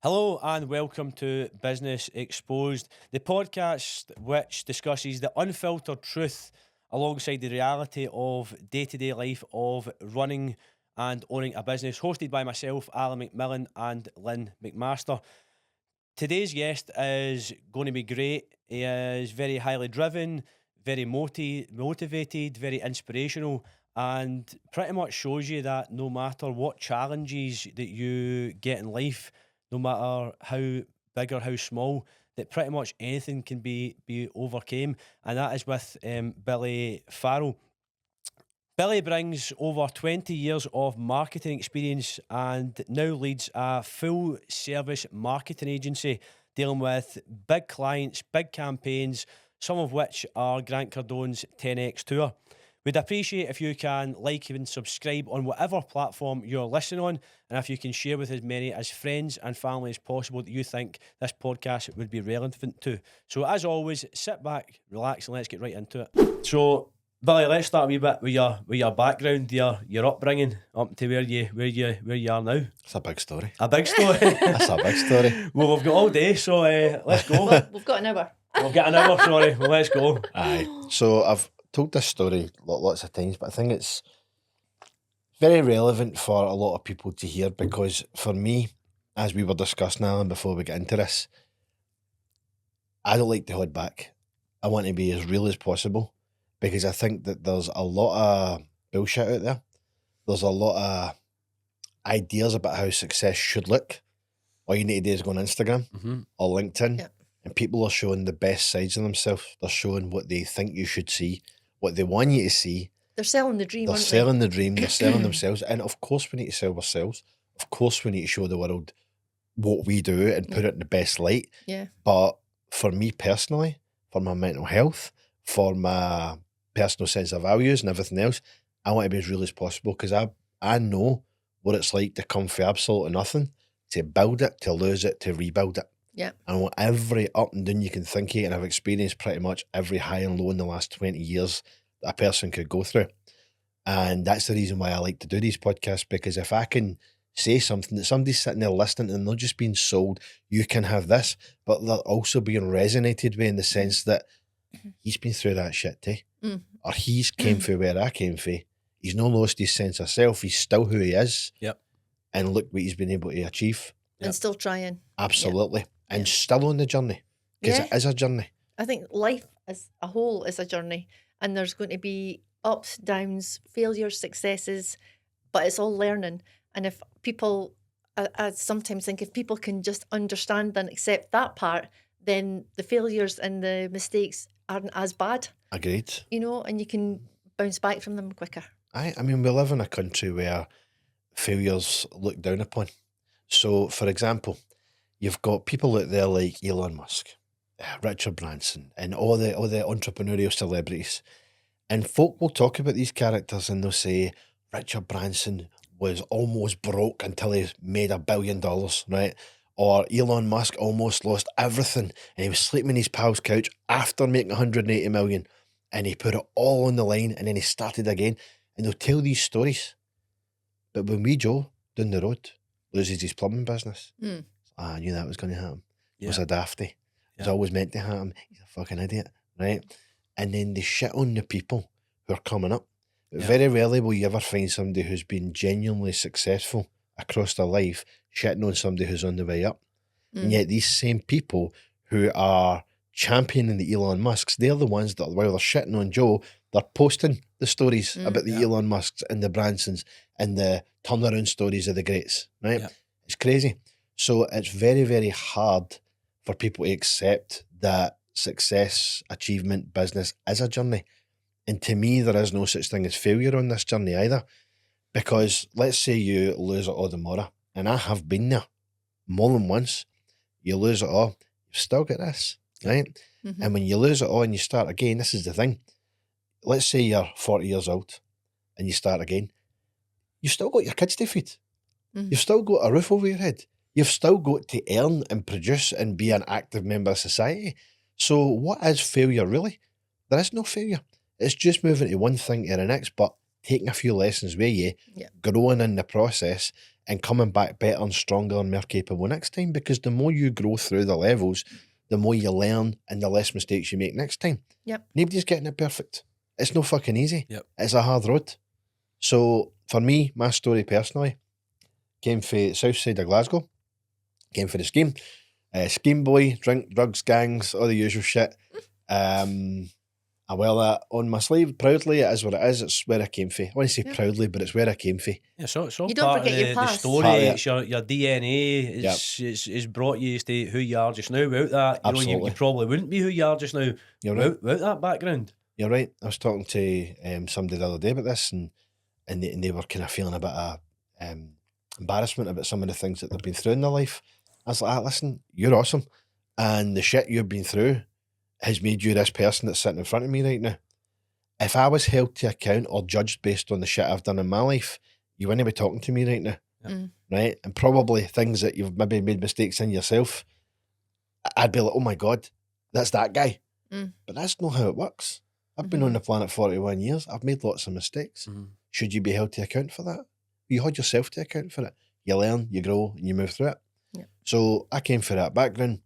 Hello and welcome to Business Exposed, the podcast which discusses the unfiltered truth alongside the reality of day-to-day life of running and owning a business, hosted by myself, Alan McMillan and Lynn McMaster. Today's guest is going to be great. He is very highly driven, very motivated, very inspirational, and pretty much shows you that no matter what challenges that you get in life, no matter how big or how small, that pretty much anything can be overcame, and that is with Billy Farrell. Billy brings over 20 years of marketing experience and now leads a full service marketing agency dealing with big clients, big campaigns, some of which are Grant Cardone's 10X Tour. We'd appreciate if you can like and subscribe on whatever platform you're listening on, and if you can share with as many as friends and family as possible that you think this podcast would be relevant to. So as always, sit back, relax, and let's get right into it. So Billy, let's start a wee bit with your background, your upbringing up to where you are now. It's a big story. A big story. That's a big story. Well, we've got all day, so let's go. Well, we've got an hour. We'll get an hour, sorry. Well, let's go. Aye. So I've told this story lots of times, but I think it's very relevant for a lot of people to hear because for me, as we were discussing, Alan, before we get into this, I don't like to hold back. I want to be as real as possible because I think that there's a lot of bullshit out there. There's a lot of ideas about how success should look. All you need to do is go on Instagram or LinkedIn. Yep. And people are showing the best sides of themselves. They're showing what they think you should see, what they want you to see. They're selling the dream, They're aren't selling the dream. They're selling themselves. And of course we need to sell ourselves. Of course we need to show the world what we do and put it in the best light. they? Yeah. But for me personally, for my mental health, for my personal sense of values and everything else, I want to be as real as possible because I know what it's like to come for absolutely nothing, to build it, to lose it, to rebuild it. Yeah. I want every up and down you can think of, and I've experienced pretty much every high and low in the last 20 years that a person could go through. And that's the reason why I like to do these podcasts, because if I can say something that somebody's sitting there listening and they're just being sold, you can have this, but they're also being resonated with in the sense that he's been through that shit too. Or he's came from where I came from. He's not lost his sense of self. He's still who he is. Yep. And look what he's been able to achieve. And still trying. Absolutely. Yep. And still on the journey. Because it is a journey. I think life as a whole is a journey, and there's going to be ups, downs, failures, successes, but it's all learning. And if people, I sometimes think if people can just understand and accept that part, then the failures and the mistakes aren't as bad. Agreed. You know, and you can bounce back from them quicker. I mean, we live in a country where failures look down upon. So, for example, you've got people out there like Elon Musk, Richard Branson, and all the entrepreneurial celebrities. And folk will talk about these characters and they'll say, Richard Branson was almost broke until he made $1 billion, right? Or Elon Musk almost lost everything and he was sleeping in his pal's couch after making 180 million and he put it all on the line and then he started again. And they'll tell these stories. But when we Joe down the road loses his plumbing business, I knew that was going to happen. It was a dafty. It was always meant to happen. He's a fucking idiot, right? And then they shit on the people who are coming up. But very rarely will you ever find somebody who's been genuinely successful across their life shitting on somebody who's on the way up. And yet these same people who are championing the Elon Musks, they're the ones that while they're shitting on Joe, they're posting the stories about the Elon Musks and the Bransons and the turnaround stories of the greats, right? Yeah. It's crazy. So it's very, very hard for people to accept that success, achievement, business is a journey. And to me, there is no such thing as failure on this journey either. Because let's say you lose it all tomorrow, and I have been there more than once. You lose it all, you've still got this, right? And when you lose it all and you start again, this is the thing. Let's say you're 40 years old and you start again. You've still got your kids to feed. You've still got a roof over your head. You've still got to earn and produce and be an active member of society. So what is failure really? There is no failure. It's just moving to one thing to the next, but taking a few lessons with you, Yeah. growing in the process, and coming back better and stronger and more capable next time. Because the more you grow through the levels, the more you learn and the less mistakes you make next time. Yep. Nobody's getting it perfect. It's no fucking easy. Yep. It's a hard road. So for me, my story personally came from south side of Glasgow, came for the scheme. Scheme boy, drink, drugs, gangs, all the usual shit. I wear that on my sleeve proudly. It is what it is. It's where I came from. I want to say proudly, but it's where I came from. Yeah, so it's all You don't part of forget your the past. story. Part of it. It's your DNA. It's brought you to who you are just now. Without that, you know, Absolutely. you probably wouldn't be who you are just now. You're right. Without that background. You're right. I was talking to somebody the other day about this, and they were kind of feeling a bit of embarrassment about some of the things that they've been through in their life. I was like, listen, you're awesome, and the shit you've been through has made you this person that's sitting in front of me right now. If I was held to account or judged based on the shit I've done in my life, you wouldn't be talking to me right now. Right? And probably things that you've maybe made mistakes in yourself, I'd be like, oh my God, that's that guy. But that's not how it works. I've been on the planet 41 years. I've made lots of mistakes. Should you be held to account for that? You hold yourself to account for it. You learn, you grow, and you move through it. Yep. So I came for that background.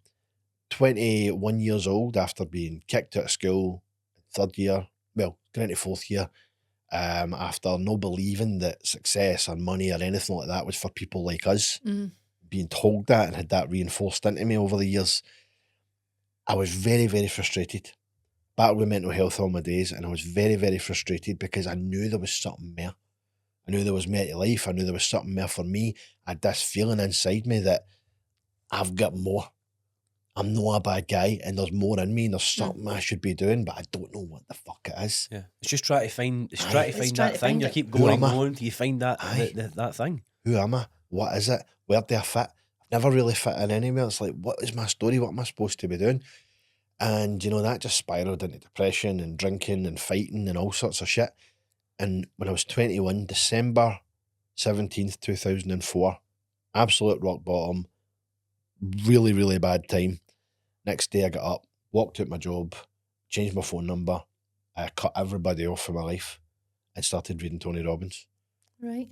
21 years old after being kicked out of school, third year, well, going into fourth year, after no believing that success or money or anything like that was for people like us, being told that and had that reinforced into me over the years, I was very, very frustrated. Battled with mental health all my days, and I was very, very frustrated because I knew there was something more. I knew there was more to life. I knew there was something more for me. I had this feeling inside me that I've got more. I'm not a bad guy, and there's more in me, and there's something I should be doing, but I don't know what the fuck it is. Yeah, it's just trying to find. It's Aye. trying to It's find trying that to thing. find You it. keep Who going am and I? going till you find that Aye. that thing. Who am I? What is it? Where do I fit? I've never really fit in anywhere. It's like, what is my story? What am I supposed to be doing? And, you know, that just spiraled into depression and drinking and fighting and all sorts of shit. And when I was 21, December 17th, 2004, absolute rock bottom, really, really bad time. Next day I got up, walked out my job, changed my phone number, cut everybody off from my life and started reading Tony Robbins. Right.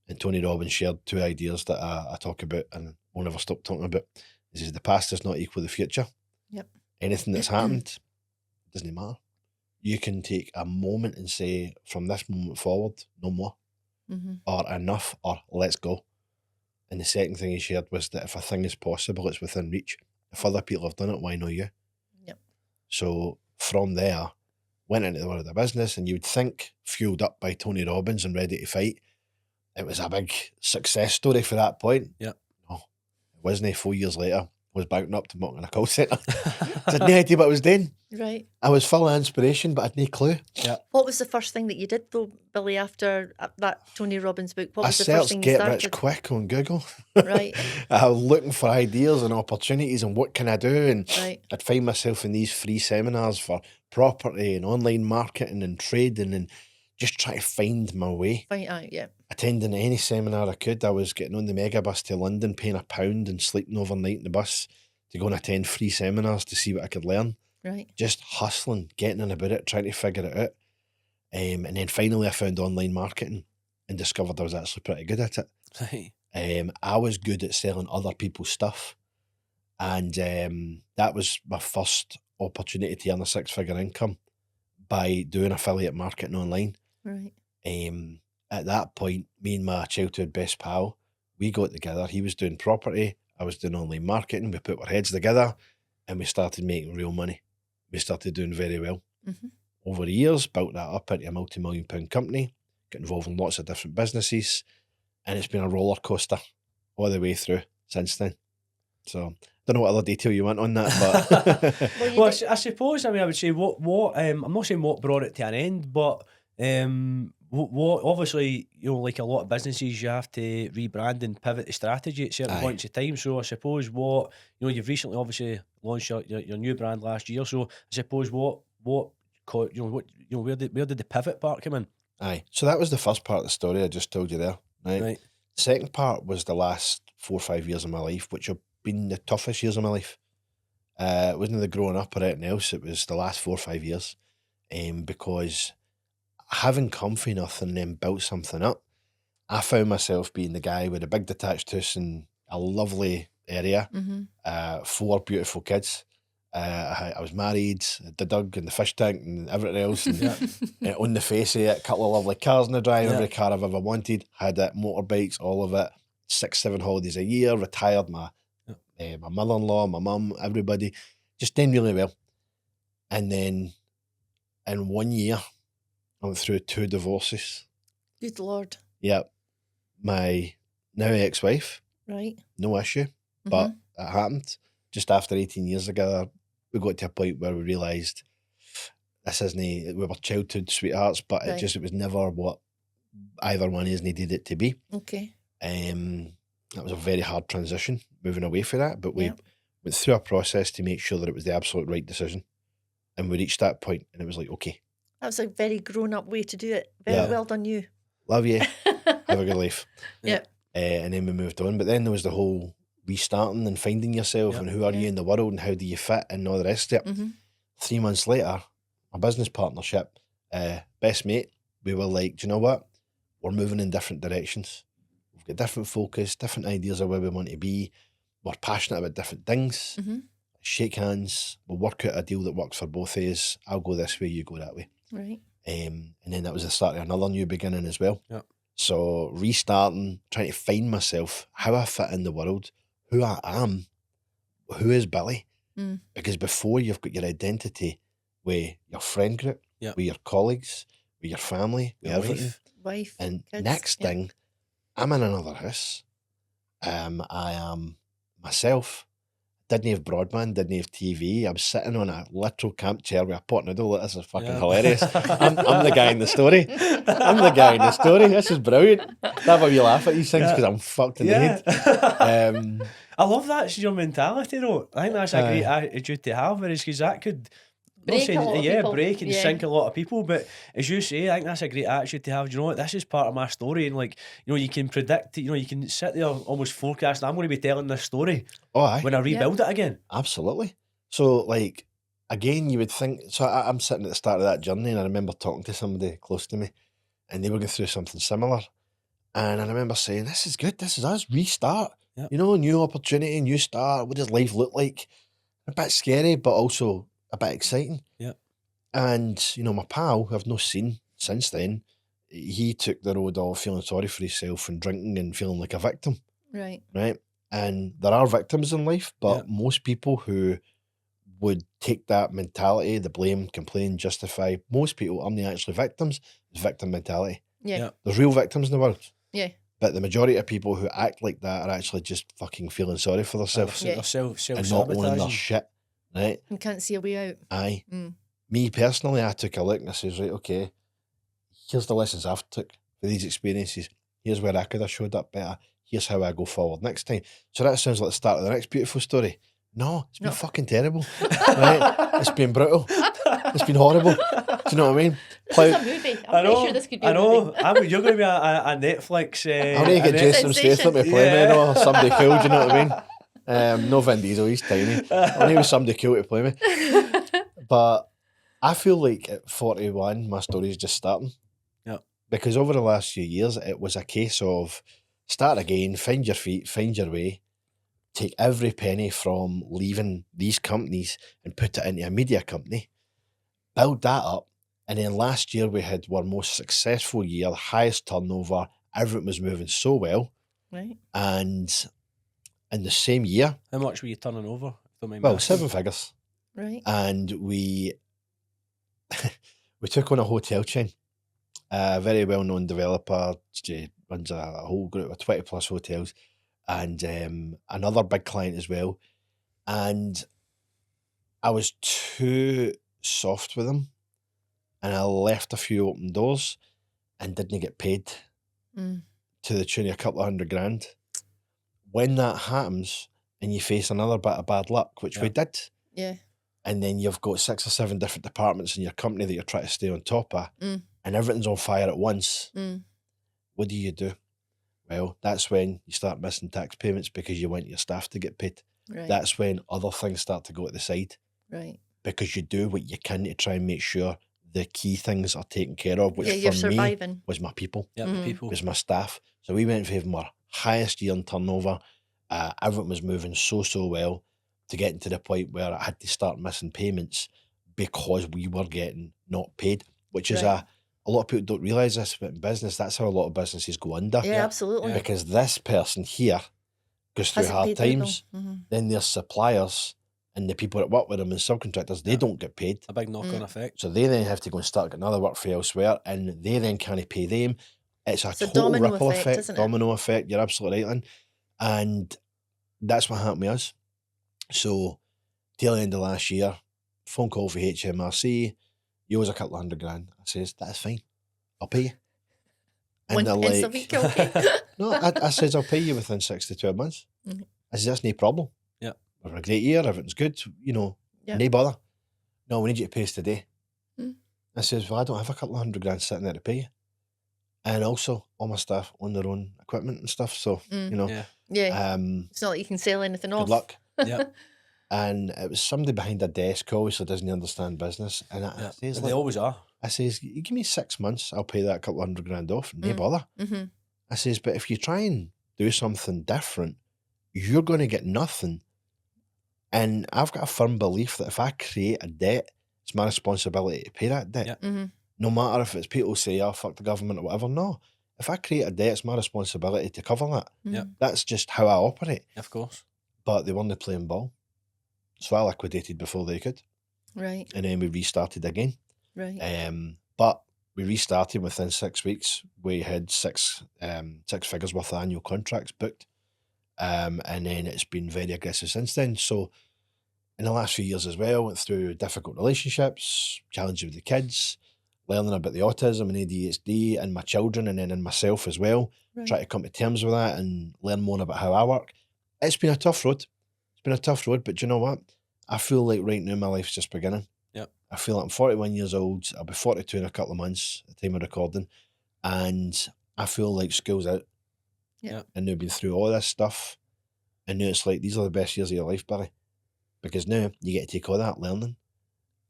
And Tony Robbins shared two ideas that I talk about and will never stop talking about. He says the past does not equal the future. Yep. Anything that's happened doesn't matter. You can take a moment and say, from this moment forward, no more, or enough, or let's go. And the second thing he shared was that if a thing is possible, it's within reach. If other people have done it, why not you? Yep. So from there, went into the world of business, and you would think, fueled up by Tony Robbins and ready to fight, it was a big success story for that point. Yeah. No, it wasn't. 4 years later, I was bouncing up to work in a call centre. I had no idea what I was doing. Right. I was full of inspiration, but I had no clue. Yeah. What was the first thing that you did though, Billy, after that Tony Robbins book? What I was the first searched thing you Get started? Rich Quick on Google. Right. I was looking for ideas and opportunities and what can I do, and Right. I'd find myself in these free seminars for property and online marketing and trading and just try to find my way. Fine. Yeah. Attending any seminar I could. I was getting on the mega bus to London, paying £1 and sleeping overnight in the bus to go and attend free seminars to see what I could learn. Right. Just hustling, getting in about it, trying to figure it out. And then finally I found online marketing and discovered I was actually pretty good at it. Right. I was good at selling other people's stuff. And that was my first opportunity to earn a six-figure income by doing affiliate marketing online. Right. At that point, me and my childhood best pal, we got together. He was doing property, I was doing online marketing. We put our heads together and we started making real money. We started doing very well. Over the years, built that up into a multi-million-pound company, got involved in lots of different businesses, and it's been a roller coaster all the way through since then. So, don't know what other detail you want on that, but Well, I suppose, I mean, I would say what I'm not saying what brought it to an end, but what obviously, you know, like a lot of businesses, you have to rebrand and pivot the strategy at certain Aye. points of time. So I suppose what, you know, you've recently obviously launched your new brand last year. So I suppose where did the pivot part come in? Aye. So that was the first part of the story I just told you there, right? Right. Second part was the last 4 or 5 years of my life, which have been the toughest years of my life. It wasn't the growing up or anything else. It was the last 4 or 5 years, because having come from nothing and then built something up, I found myself being the guy with a big detached house in a lovely area, 4 beautiful kids. I was married, the dog and the fish tank and everything else, and on the face of it, a couple of lovely cars in the drive, every car I've ever wanted, had it, motorbikes, all of it, 6-7 holidays a year, retired my mother-in-law, my mum, everybody, just doing really well. And then in 1 year, I went through 2 divorces. Good Lord. Yep. My now ex-wife, Right. no issue, but it happened. Just after 18 years together, we got to a point where we realised this isn't, we were childhood sweethearts, but Right. it was never what either one of us needed it to be. Okay. That was a very hard transition, moving away from that, but we Yep. went through a process to make sure that it was the absolute right decision. And we reached that point and it was like, okay, That was a very grown-up way to do it. Very Yeah. well done, you. love you, have a good life. Yep. And then we moved on. But then there was the whole restarting and finding yourself and who are you in the world and how do you fit and all the rest of it. 3 months later, a business partnership, best mate, we were like, do you know what? We're moving in different directions. We've got different focus, different ideas of where we want to be. We're passionate about different things. Shake hands. We'll work out a deal that works for both of us. I'll go this way, you go that way. Right. And then that was the start of another new beginning as well. Yep. So restarting, trying to find myself, how I fit in the world, who I am, who is Billy. Because before you've got your identity with your friend group, Yep. with your colleagues, with your family, with Your everything. Wife. And kids. next Yep. thing, I'm in another house. I am myself. Didn't have broadband, didn't have TV. I'm sitting on a literal camp chair with a pot noodle. This is fucking hilarious. I'm the guy in the story. I'm the guy in the story. This is brilliant. That's why we laugh at these things, because I'm fucked in the head. I love that's your mentality though. I think that's a great attitude to have, because that could Break a lot of people. break and Yeah. sink a lot of people. But as you say, I think that's a great attitude to have. Do you know what? This is part of my story, and like, you know, you can predict it, you know, you can sit there almost forecast. I'm going to be telling this story Oh, aye. when I rebuild it again. Absolutely. So, like, again, you would think, so I'm sitting at the start of that journey, and I remember talking to somebody close to me, and they were going through something similar. And I remember saying, this is good, this is us, restart. Yep. You know, new opportunity, new start. What does life look like? A bit scary, but also a bit exciting. Yeah. And, you know, my pal, who I've not seen since then, he took the road of feeling sorry for himself and drinking and feeling like a victim. Right. Right. And there are victims in life, but Yeah. most people who would take that mentality, the blame, complain, justify, most people aren't actually victims. It's victim mentality. Yeah. Yeah. There's real victims in the world, Yeah. but the majority of people who act like that are actually just fucking feeling sorry for themselves Yeah. They're self and not owning their sabotaging. shit. Right. And can't see a way out. Aye. Mm. Me personally, I took a look and I says, right, okay, here's the lessons I've took for these experiences. Here's where I could have showed up better. Here's how I go forward next time. So that sounds like the start of the next beautiful story. No, it's been No. fucking terrible. Right? It's been brutal. It's been horrible. Do you know what I mean? This is a movie. I'm pretty sure this could be I a know. movie. You're going to be a Netflix. I need to get Jason Statham to play me, or somebody cool, do you know what I mean? No Vin Diesel, he's tiny. I need somebody cool to play me. But I feel like at 41, my story is just starting. Yeah. Because over the last few years, it was a case of start again, find your feet, find your way, take every penny from leaving these companies and put it into a media company, build that up. And then last year we had our most successful year, highest turnover, everything was moving so well. Right. And in the same year, How much were you turning over? Don't mind me well, asking. 7 figures. Right. And we we took on a hotel chain, a very well-known developer, runs a whole group of 20 plus hotels, and another big client as well. And I was too soft with them, and I left a few open doors and didn't get paid Mm. to the tune of a couple of $100,000. When that happens and you face another bit of bad luck, which we Yeah. did, Yeah. and then you've got 6 or 7 different departments in your company that you're trying to stay on top of, Mm. and everything's on fire at once, Mm. what do? Well, that's when you start missing tax payments because you want your staff to get paid. Right. That's when other things start to go at the side, Right. because you do what you can to try and make sure the key things are taken care of, which Yeah, you're for me surviving. was my people, Yeah, Mm. people. was my staff. So we went from our highest year in turnover. Everything was moving so well, to getting to the point where I had to start missing payments because we were getting not paid, which is Right. a lot of people don't realise this, but in business, that's how a lot of businesses go under. Yeah, Yeah, absolutely. yeah. Because this person here goes through Hasn't hard paid their bill. times, Mhm. then their suppliers and the people that work with them and subcontractors, they Yeah. don't get paid. A big knock-on Mm. effect. So they then have to go and start getting other work for elsewhere, and they then can't pay them. It's a It's a total domino ripple effect, effect, isn't it? domino effect. You're absolutely right, Lynn. And that's what happened with us. So, till the end of last year, phone call for HMRC, you owes a couple of $100,000. I says, that's fine, I'll pay you. And One they're pence a like, week, okay. no, I says, I'll pay you within 6 to 12 months. Mhm. I says, that's no problem. Yeah. We're having a great year, everything's good, Yeah. no bother. No, we need you to pay us today. Mm. I says, well, I don't have a couple of $100,000 sitting there to pay you. And also, all my staff own their own equipment and stuff. So, Mm. Yeah. Yeah. good It's not like you can sell anything off. luck. Yeah. And it was somebody behind a desk, obviously doesn't understand business. And I Yeah. says, And they always are. I says, you give me 6 months, I'll pay that couple of $100,000 off. No Mm. bother. Mm-hmm. I says, but if you try and do something different, you're going to get nothing. And I've got a firm belief that if I create a debt, it's my responsibility to pay that debt. Yeah. Mm-hmm. No matter if it's people say, oh, fuck the government or whatever. No. If I create a debt, it's my responsibility to cover that. Yeah. That's just how I operate. Of course. But they weren't playing ball. So I liquidated before they could. Right. And then we restarted again. Right. But we restarted within 6 weeks. We had six figures worth of annual contracts booked. And then it's been very aggressive since then. So in the last few years as well, went through difficult relationships, challenges with the kids, learning about the autism and ADHD in my children and then in myself as well. Right. Try to come to terms with that and learn more about how I work. It's been a tough road. It's been a tough road, but do you know what? I feel like right now my life's just beginning. Yep. I feel like I'm 41 years old. I'll be 42 in a couple of months at the time of recording. And I feel like school's out. Yeah. And now been through all this stuff. And now it's like, these are the best years of your life, Billy. Because now you get to take all that learning.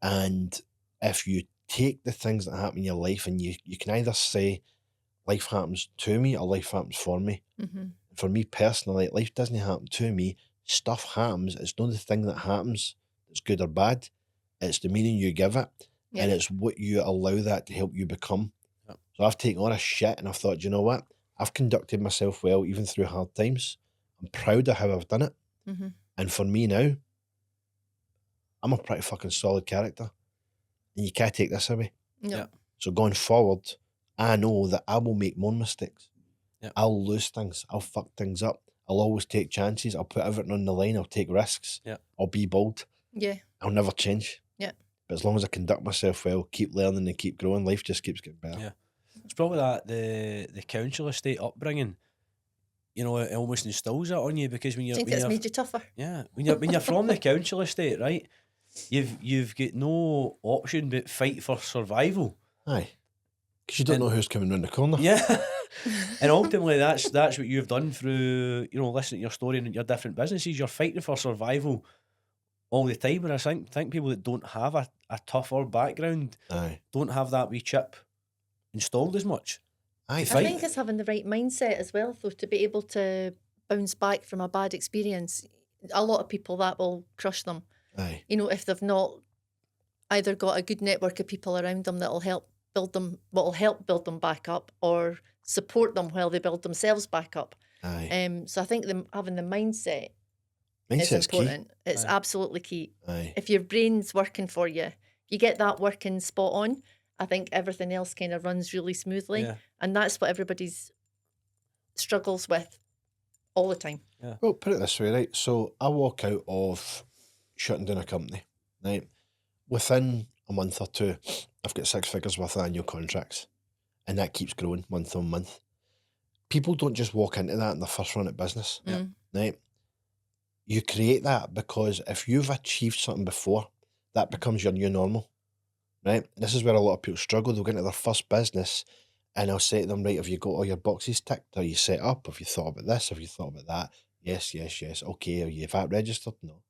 And if you take the things that happen in your life and you can either say, life happens to me or life happens for me. Mm-hmm. For me personally, life doesn't happen to me. Stuff happens. It's not the thing that happens that's good or bad. It's the meaning you give it. Yeah. And it's what you allow that to help you become. Yep. So I've taken all this shit and I've thought, you know what? I've conducted myself well, even through hard times. I'm proud of how I've done it. Mm-hmm. And for me now, I'm a pretty fucking solid character. And you can't take this away. No. Yeah. So going forward, I know that I will make more mistakes. Yep. I'll lose things. I'll fuck things up. I'll always take chances. I'll put everything on the line. I'll take risks. Yep. I'll be bold. Yeah. I'll never change. Yeah. But as long as I conduct myself well, keep learning and keep growing, life just keeps getting better. Yeah. It's probably that the council estate upbringing, it almost instills that on you because when I you're think it's made you tougher. when you're from the council estate, right, you've got no option but fight for survival. Aye. Because you don't And- know who's coming round the corner. Yeah. And ultimately that's what you've done through, listening to your story and your different businesses. You're fighting for survival all the time. And I think people that don't have a tougher background Aye. don't have that wee chip installed as much. Aye. I Fight. think it's having the right mindset as well, though, to be able to bounce back from a bad experience. A lot of people that will crush them. Aye. If they've not either got a good network of people around them that'll help build them back up, or support them while they build themselves back up. Aye. So I think having the mindset Mindset's is important. It's Aye. absolutely key. key. Aye. If your brain's working for you, you get that working spot on, I think everything else kind of runs really smoothly. Yeah. And that's what everybody's struggles with all the time. Well, put it this way, right? So I walk out of shutting down a company, right? Within a month or two, I've got 6 figures worth of annual contracts, and that keeps growing month on month. People don't just walk into that in the first run at business, Yeah. right? You create that because if you've achieved something before, that becomes your new normal, right? And this is where a lot of people struggle. They'll get into their first business and I'll say to them, right, have you got all your boxes ticked? Are you set up? Have you thought about this? Have you thought about that? Yes, yes, yes. Okay, are you VAT registered? No.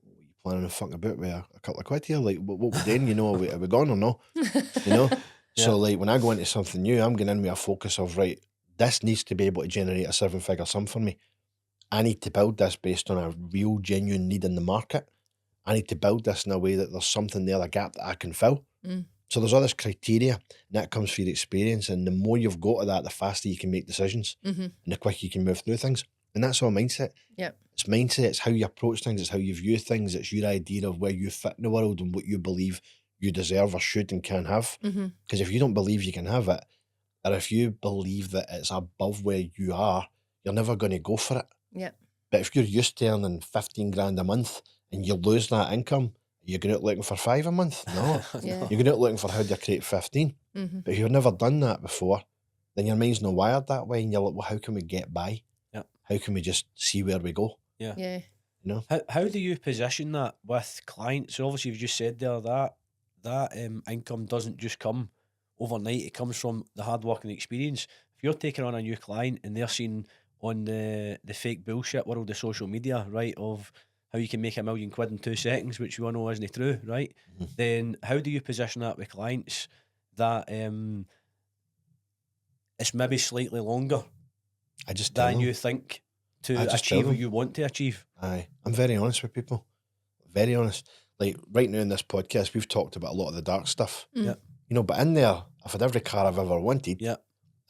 What are you planning on fucking about with a couple of quid here. Like, what we doing? You know, are we gone or no? You know? So, like, when I go into something new, I'm going in with a focus of, right, this needs to be able to generate a 7-figure sum for me. I need to build this based on a real, genuine need in the market. I need to build this in a way that there's something there, a gap that I can fill. So there's all this criteria, and that comes through the experience. And the more you've got of that, the faster you can make decisions, and the quicker you can move through things. And that's all mindset. Yep. It's mindset. It's how you approach things. It's how you view things. It's your idea of where you fit in the world and what you believe you deserve or should and can have. Because if you don't believe you can have it, or if you believe that it's above where you are, you're never going to go for it. Yep. But if you're used to earning 15 grand a month and you lose that income, you're going out looking for 5 a month? No. Yeah. You're going out looking for how do I create 15. But if you've never done that before, then your mind's not wired that way, and you're like, well, how can we get by? Yep. How can we just see where we go? Yeah. Yeah. You know? How do you position that with clients? So obviously you've just said there that income doesn't just come overnight. It comes from the hard work and the experience. If you're taking on a new client and they're seeing on the fake bullshit world of social media, right, of how you can make £1 million in 2 seconds, which we all know isn't true, right? Then how do you position that with clients that it's maybe slightly longer I just tell than them. you think to I just tell achieve what them. you want to achieve? Aye. I'm very honest with people. Very honest. Like, right now in this podcast, we've talked about a lot of the dark stuff. Yeah. You know, but in there, I've had every car I've ever wanted. Yeah.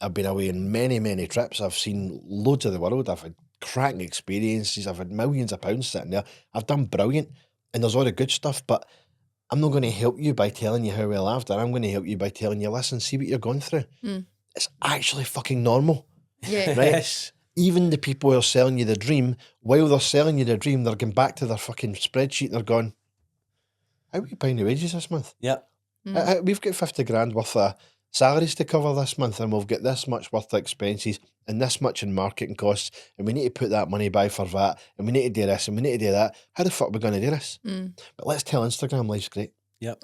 I've been away on many, many trips. I've seen loads of the world. I've had cracking experiences. I've had millions of pounds sitting there. I've done brilliant. And there's all the good stuff, but I'm not going to help you by telling you how well I've done. I'm going to help you by telling you, listen, see what you're going through. It's actually fucking normal. Yeah. Right? Yes. Even the people who are selling you the dream, while they're selling you the dream, they're going back to their fucking spreadsheet and they're going, how are we paying the wages this month? Yeah. We've got 50 grand worth of salaries to cover this month, and we've got this much worth of expenses and this much in marketing costs, and we need to put that money by for that, and we need to do this and we need to do that. How the fuck are we going to do this? But let's tell Instagram life's great. Yep.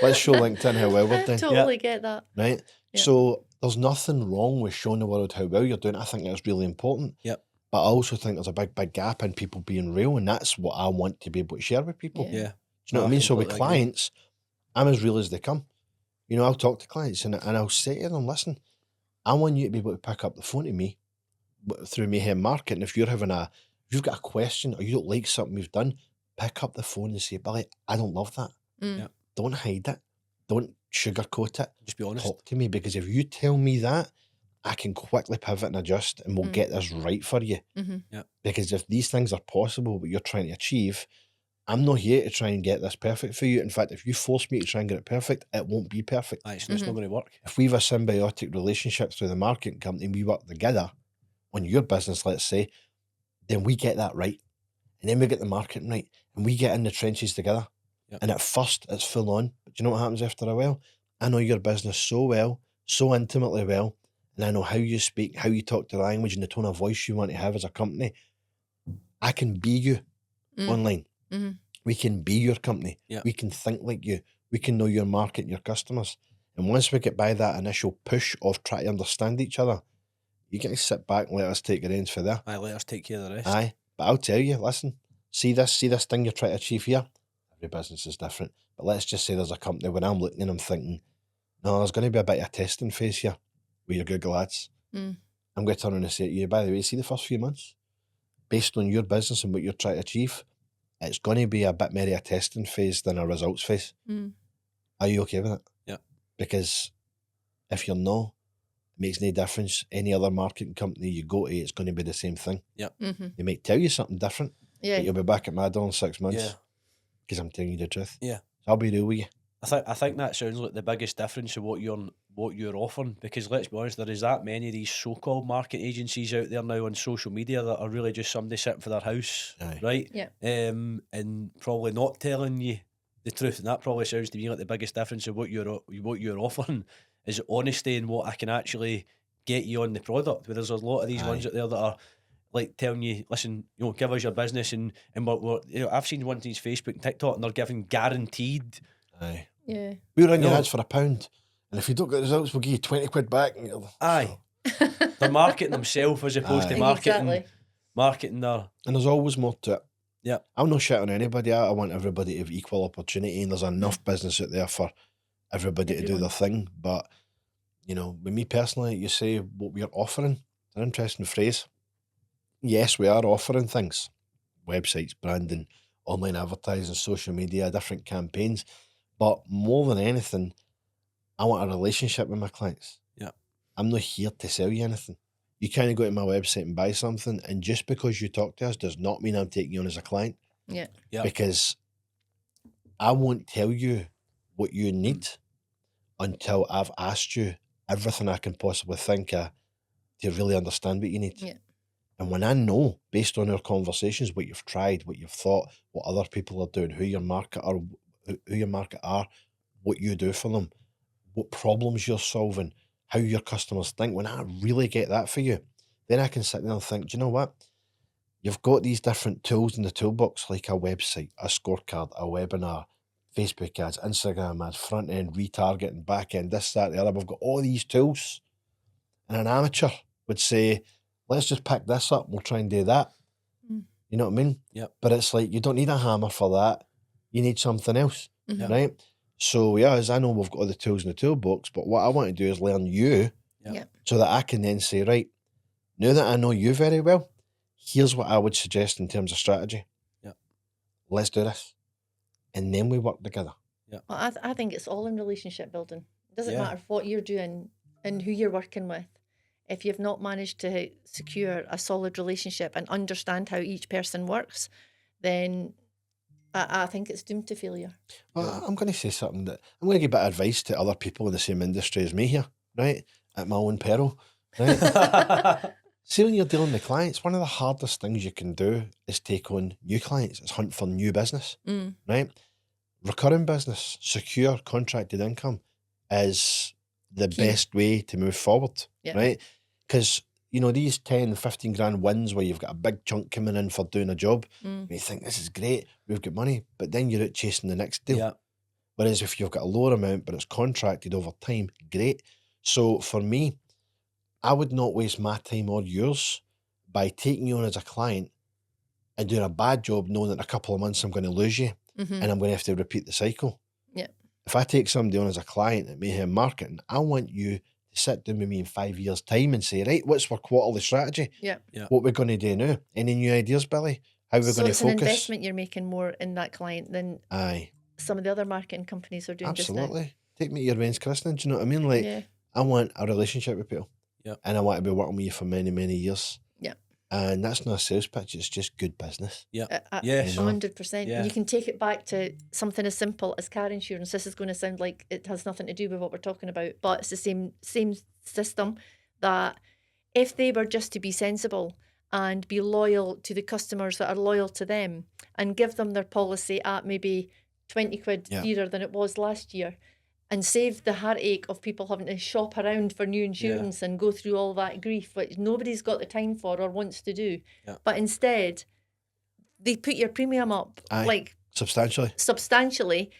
Let's show LinkedIn how well we're doing. Totally get that. Right? Yep. So there's nothing wrong with showing the world how well you're doing. I think that's really important. Yep. But I also think there's a big gap in people being real, and that's what I want to be able to share with people. Yeah. Yeah. Do you know what I mean? So with completely agree. clients, I'm as real as they come. You know, I'll talk to clients and I'll say to them, listen, I want you to be able to pick up the phone to me through Mayhem Marketing. If you've got a question or you don't like something we've done, pick up the phone and say, Billy, I don't love that. Yep. Don't hide it. Don't sugarcoat it. Just be honest. Talk to me, because if you tell me that, I can quickly pivot and adjust, and we'll get this right for you. Because if these things are possible, what you're trying to achieve, I'm not here to try and get this perfect for you. In fact, if you force me to try and get it perfect, it won't be perfect. It's not going to work. If we have a symbiotic relationship through the marketing company and we work together on your business, let's say, then we get that right. And then we get the marketing right, and we get in the trenches together. Yep. And at first, it's full on. But do you know what happens after a while? I know your business so well, so intimately well, and I know how you speak, how you talk to the language, and the tone of voice you want to have as a company. I can be you online. We can be your company. Yep. We can think like you. We can know your market and your customers. And once we get by that initial push of trying to understand each other, you get to sit back and let us take the reins for there. Aye, let us take care of the rest. Aye. But I'll tell you, listen, see this thing you're trying to achieve here? Every business is different. But let's just say there's a company when I'm looking and I'm thinking, no, there's going to be a bit of a testing phase here with your Google ads. I'm going to turn around and say to you, by the way, see the first few months, based on your business and what you're trying to achieve, it's going to be a bit more of a testing phase than a results phase. Are you okay with it? Yeah. Because if you're not, it makes no difference. Any other marketing company you go to, it's going to be the same thing. Yeah. They might tell you something different, Yeah. but you'll be back at my door in 6 months. Yeah. Because I'm telling you the truth. Yeah. So I'll be real with you. I think that sounds like the biggest difference of what you're offering, because let's be honest, there is that many of these so-called market agencies out there now on social media that are really just somebody sitting for their house, Aye. right? Yeah. And probably not telling you the truth, and that probably sounds to me like the biggest difference of what you're offering is honesty and what I can actually get you on the product. Where there's a lot of these ones out there that are like telling you, listen, give us your business, and we're I've seen one of these Facebook and TikTok, and they're giving guaranteed. Aye. Yeah. We run your ads for £1, and if you don't get results, we'll give you 20 quid back. And Aye. They're marketing themselves as opposed to Aye. marketing Exactly. their. And there's always more to it. Yeah. I'm not shit on anybody. I want everybody to have equal opportunity, and there's enough business out there for everybody to do their thing. But, you know, with me personally, you say what we're offering. It's an interesting phrase. Yes, we are offering things. Websites, branding, online advertising, social media, different campaigns. But more than anything, I want a relationship with my clients. Yeah. I'm not here to sell you anything. You kind of go to my website and buy something, and just because you talk to us does not mean I'm taking you on as a client. Yeah. Yeah. Because I won't tell you what you need until I've asked you everything I can possibly think of to really understand what you need. Yeah. And when I know, based on our conversations, what you've tried, what you've thought, what other people are doing, who your market are, what you do for them, what problems you're solving, how your customers think, when I really get that for you, then I can sit there and think, do you know what? You've got these different tools in the toolbox, like a website, a scorecard, a webinar, Facebook ads, Instagram ads, front end, retargeting, back end, this, that, the other. We've got all these tools. And an amateur would say, let's just pick this up and we'll try and do that. You know what I mean? Yep. But it's like, you don't need a hammer for that. You need something else, right? So, yes, I know we've got all the tools in the toolbox, but what I want to do is learn you so that I can then say, right, now that I know you very well, here's what I would suggest in terms of strategy. Yep. Let's do this. And then we work together. Well, I think it's all in relationship building. It doesn't Yeah. matter what you're doing and who you're working with. If you've not managed to secure a solid relationship and understand how each person works, then I think it's doomed to failure. Well, I'm going to say something that I'm going to give a bit of advice to other people in the same industry as me here, right? At my own peril, right? See, when you're dealing with clients, one of the hardest things you can do is take on new clients. It's hunt for new business, right? Recurring business, secure contracted income is the best way to move forward, right? Because, you know, these 10, 15 grand wins where you've got a big chunk coming in for doing a job, and you think, this is great, we've got money, but then you're out chasing the next deal. Yeah. Whereas if you've got a lower amount, but it's contracted over time, great. So for me, I would not waste my time or yours by taking you on as a client and doing a bad job knowing that in a couple of months I'm going to lose you and I'm going to have to repeat the cycle. Yeah. If I take somebody on as a client at Mayhem Marketing, I want you to sit down with me in 5 years' time and say, right, what's our quarterly strategy? Yeah. What we're going to do now? Any new ideas, Billy? How we're So going to it's an focus? investment you're making more in that client than some of the other marketing companies are doing just now. Absolutely. Take me to your Wayne's christening. Do you know what I mean? Like, I want a relationship with people. Yeah. And I want to be working with you for many, many years. Yeah. And that's not a sales pitch, it's just good business. Yeah. Yes. 100%. Yeah. And you can take it back to something as simple as car insurance. This is going to sound like it has nothing to do with what we're talking about, but it's the same system that if they were just to be sensible and be loyal to the customers that are loyal to them and give them their policy at maybe 20 quid dearer than it was last year, and save the heartache of people having to shop around for new insurance and go through all that grief, which nobody's got the time for or wants to do. Yeah. But instead, they put your premium up like substantially,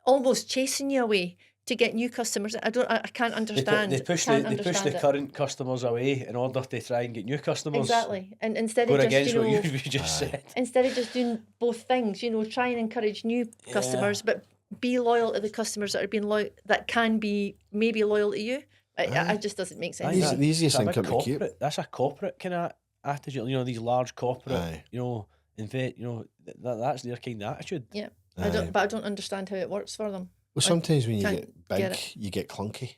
almost chasing you away to get new customers. I can't understand. They push the current customers away in order to try and get new customers. Exactly. And instead of just, against what you just said. Instead of just doing both things, try and encourage new customers, but be loyal to the customers that are being loyal, that can be maybe loyal to you. It just doesn't make sense. The easiest thing can be keep. That's a corporate kind of attitude. These large corporate. That's their kind of attitude. Yeah, I don't understand how it works for them. Well, sometimes when you get big, you get clunky.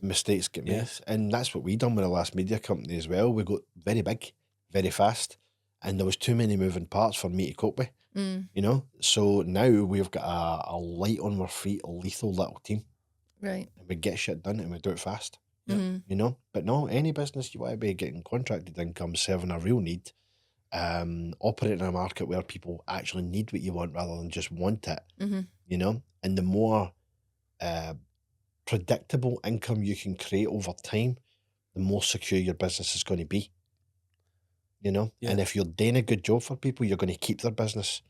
Mistakes get made, and that's what we done with the last media company as well. We got very big, very fast, and there was too many moving parts for me to cope with. So now we've got a light on our feet, a lethal little team, right? And we get shit done and we do it fast. But no, any business you want to be getting contracted income, serving a real need, operating in a market where people actually need what you want rather than just want it. And the more predictable income you can create over time, the more secure your business is going to be. And if you're doing a good job for people, you're going to keep their business.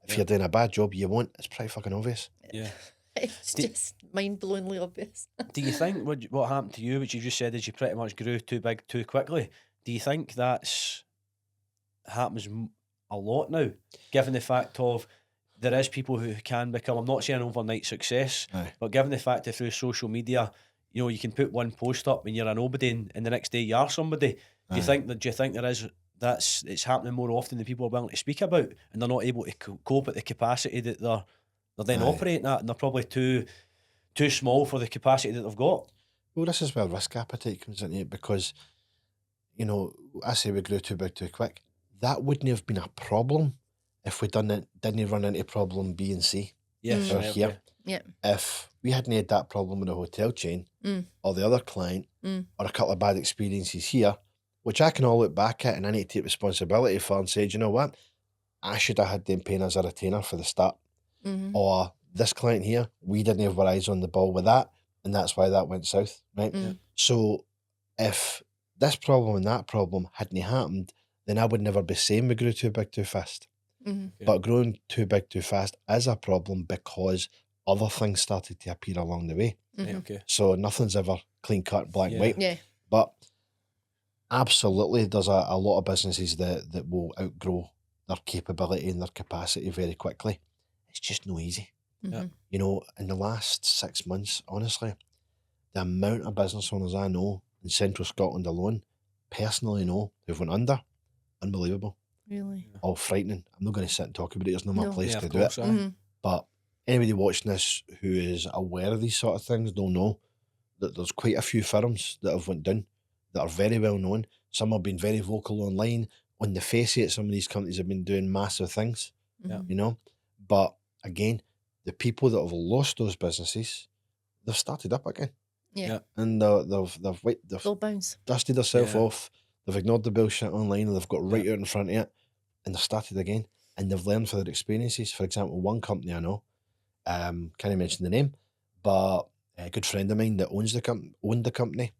If you're doing a bad job, you won't. It's pretty fucking obvious. Yeah. It's just mind-blowingly obvious. Do you think what happened to you, which you just said, is you pretty much grew too big too quickly? Do you think that's happens a a lot now, given the fact of there is people who can become, I'm not saying overnight success, Aye. but given the fact that through social media, you know, you can put one post up and you're a nobody, and the next day you are somebody. Do you think there is it's happening more often than people are willing to speak about, and they're not able to cope at the capacity that they're then Aye. operating at, and they're probably too small for the capacity that they've got? Well, this is where risk appetite comes into it, because, you know, I say we grew too big too quick. That wouldn't have been a problem if we didn't run into problem B and C. Yes, Or right, here. okay. Yeah. If we hadn't had that problem with a hotel chain or the other client or a couple of bad experiences here, which I can all look back at and I need to take responsibility for and say, do you know what? I should have had them paying as a retainer for the start. Mm-hmm. Or this client here, we didn't have our eyes on the ball with that, and that's why that went south, right? So if this problem and that problem hadn't happened, then I would never be saying we grew too big too fast. Mm-hmm. Yeah. But growing too big too fast is a problem because other things started to appear along the way. Right, okay. So nothing's ever clean cut, black and white. Yeah. But absolutely, there's a lot of businesses that will outgrow their capability and their capacity very quickly. It's just no easy. Mm-hmm. You know, in the last 6 months, honestly, the amount of business owners I know in central Scotland alone, personally know, who've went under, unbelievable. Really. All frightening. I'm not going to sit and talk about it. There's no more No. place Yeah, to of do it. course, aye. Mm-hmm. But anybody watching this who is aware of these sort of things, they'll know that there's quite a few firms that have went down that are very well known. Some have been very vocal online. On the face of it, some of these companies have been doing massive things, Yeah. you know. But again, the people that have lost those businesses, they've started up again. Yeah. And they've They'll bounce. dusted themselves Yeah. off. They've ignored the bullshit online and they've got right out in front of it, and they've started again. And they've learned from their experiences. For example, one company I know, can't mention the name, but a good friend of mine that owned the company.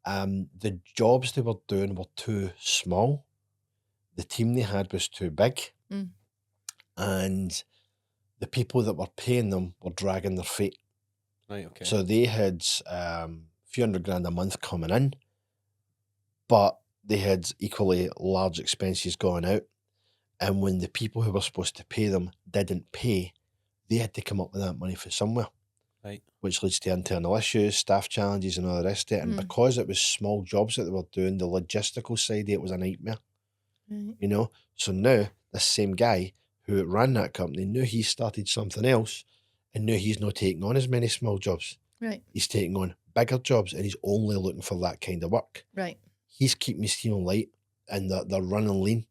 The jobs they were doing were too small. The team they had was too big, and the people that were paying them were dragging their feet. Right, okay. So they had a few $100,000 a month coming in, but they had equally large expenses going out. And when the people who were supposed to pay them didn't pay, they had to come up with that money from somewhere. Right. Which leads to internal issues, staff challenges, and all the rest of it. And because it was small jobs that they were doing, the logistical side of it was a nightmare. Right. You know? So now, this same guy who ran that company knew he started something else and knew he's not taking on as many small jobs. Right. He's taking on bigger jobs and he's only looking for that kind of work. Right. He's keeping his team light and they're running lean.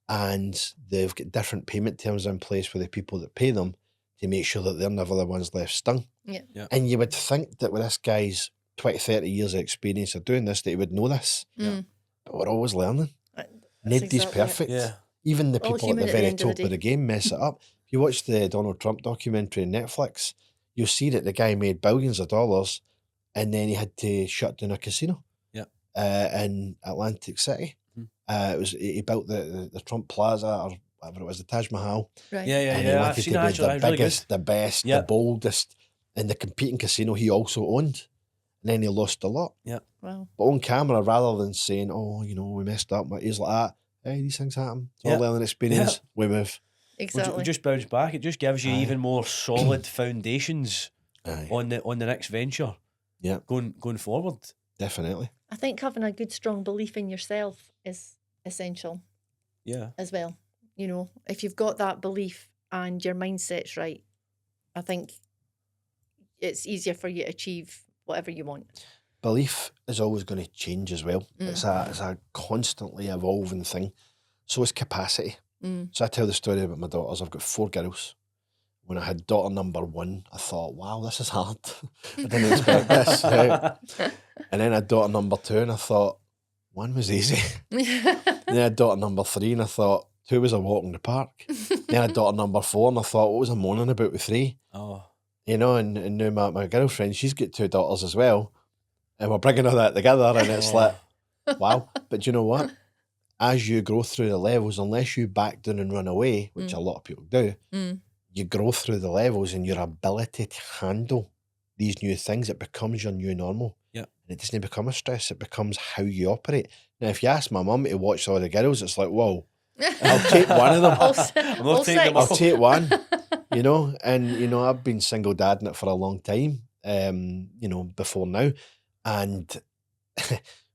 And they've got different payment terms in place for the people that pay them to make sure that they're never the ones left stung. Yeah. Yeah. And you would think that with this guy's 20, 30 years of experience of doing this, that he would know this. Mm. But we're always learning. That's Nobody's exactly it. perfect. Yeah. Even the We're all people at human the at the very end of the top of day. the game mess it up. If you watch the Donald Trump documentary on Netflix, you'll see that the guy made billions of dollars and then he had to shut down a casino in Atlantic City. He built the Trump Plaza or whatever it was, the Taj Mahal. Right. Yeah, yeah, And he yeah. I've wanted seen to that be actually. the That was really good. biggest, the best, Yeah. the boldest. And the competing casino he also owned. And then he lost a lot. Wow. But on camera, rather than saying, oh, you know, we messed up, he's like that. Hey, these things happen. It's all Yeah. learning experience. We move. Exactly. We just bounce back. It just gives you Aye. even more solid foundations Aye, on the next venture. Yeah. Going forward. definitely. I think having a good, strong belief in yourself is essential Yeah. as well. You know, if you've got that belief and your mindset's right, I think it's easier for you to achieve whatever you want. Belief is always going to change as well. It's a constantly evolving thing. So is capacity. So I tell the story about my daughters. I've got 4 girls. When I had daughter number 1, I thought, wow, this is hard. I didn't expect this. Right? And then I had daughter number 2 and I thought, 1 was easy. Then I had daughter number 3 and I thought, 2 was a walk in the park. Then I had daughter number 4 and I thought, what was I moaning about with 3? Oh. You know, and now my girlfriend, she's got 2 daughters as well. And we're bringing all that together and it's like, wow. But you know what? As you grow through the levels, unless you back down and run away, which a lot of people do, you grow through the levels and your ability to handle these new things, it becomes your new normal. Yeah. And it doesn't become a stress, it becomes how you operate. Now, if you ask my mum to watch all the girls, it's like, whoa, I'll take one of them. I'm not taking them I'll all. take one, you know, and you know, I've been single dad in it for a long time, you know, before now. And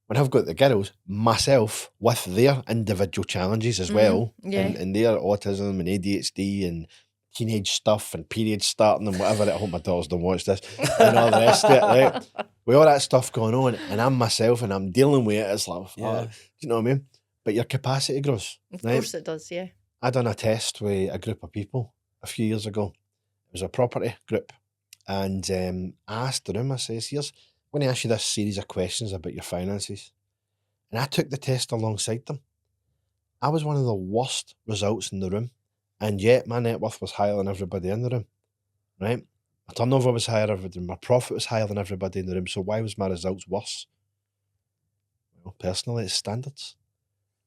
when I've got the girls, myself with their individual challenges as well, yeah. and their autism and ADHD and teenage stuff and periods starting and whatever, I hope my daughters don't watch this, and all the rest of it, right? With all that stuff going on, and I'm myself and I'm dealing with it, it's like, Yeah. do you know what I mean? But your capacity grows. Of right? course it does, yeah. I done a test with a group of people a few years ago. It was a property group. And I asked the room, I says, here's, I'm going to ask you this series of questions about your finances. And I took the test alongside them. I was one of the worst results in the room. And yet my net worth was higher than everybody in the room, right? My turnover was higher than everybody. My profit was higher than everybody in the room. So why was my results worse? Well, personally, it's standards.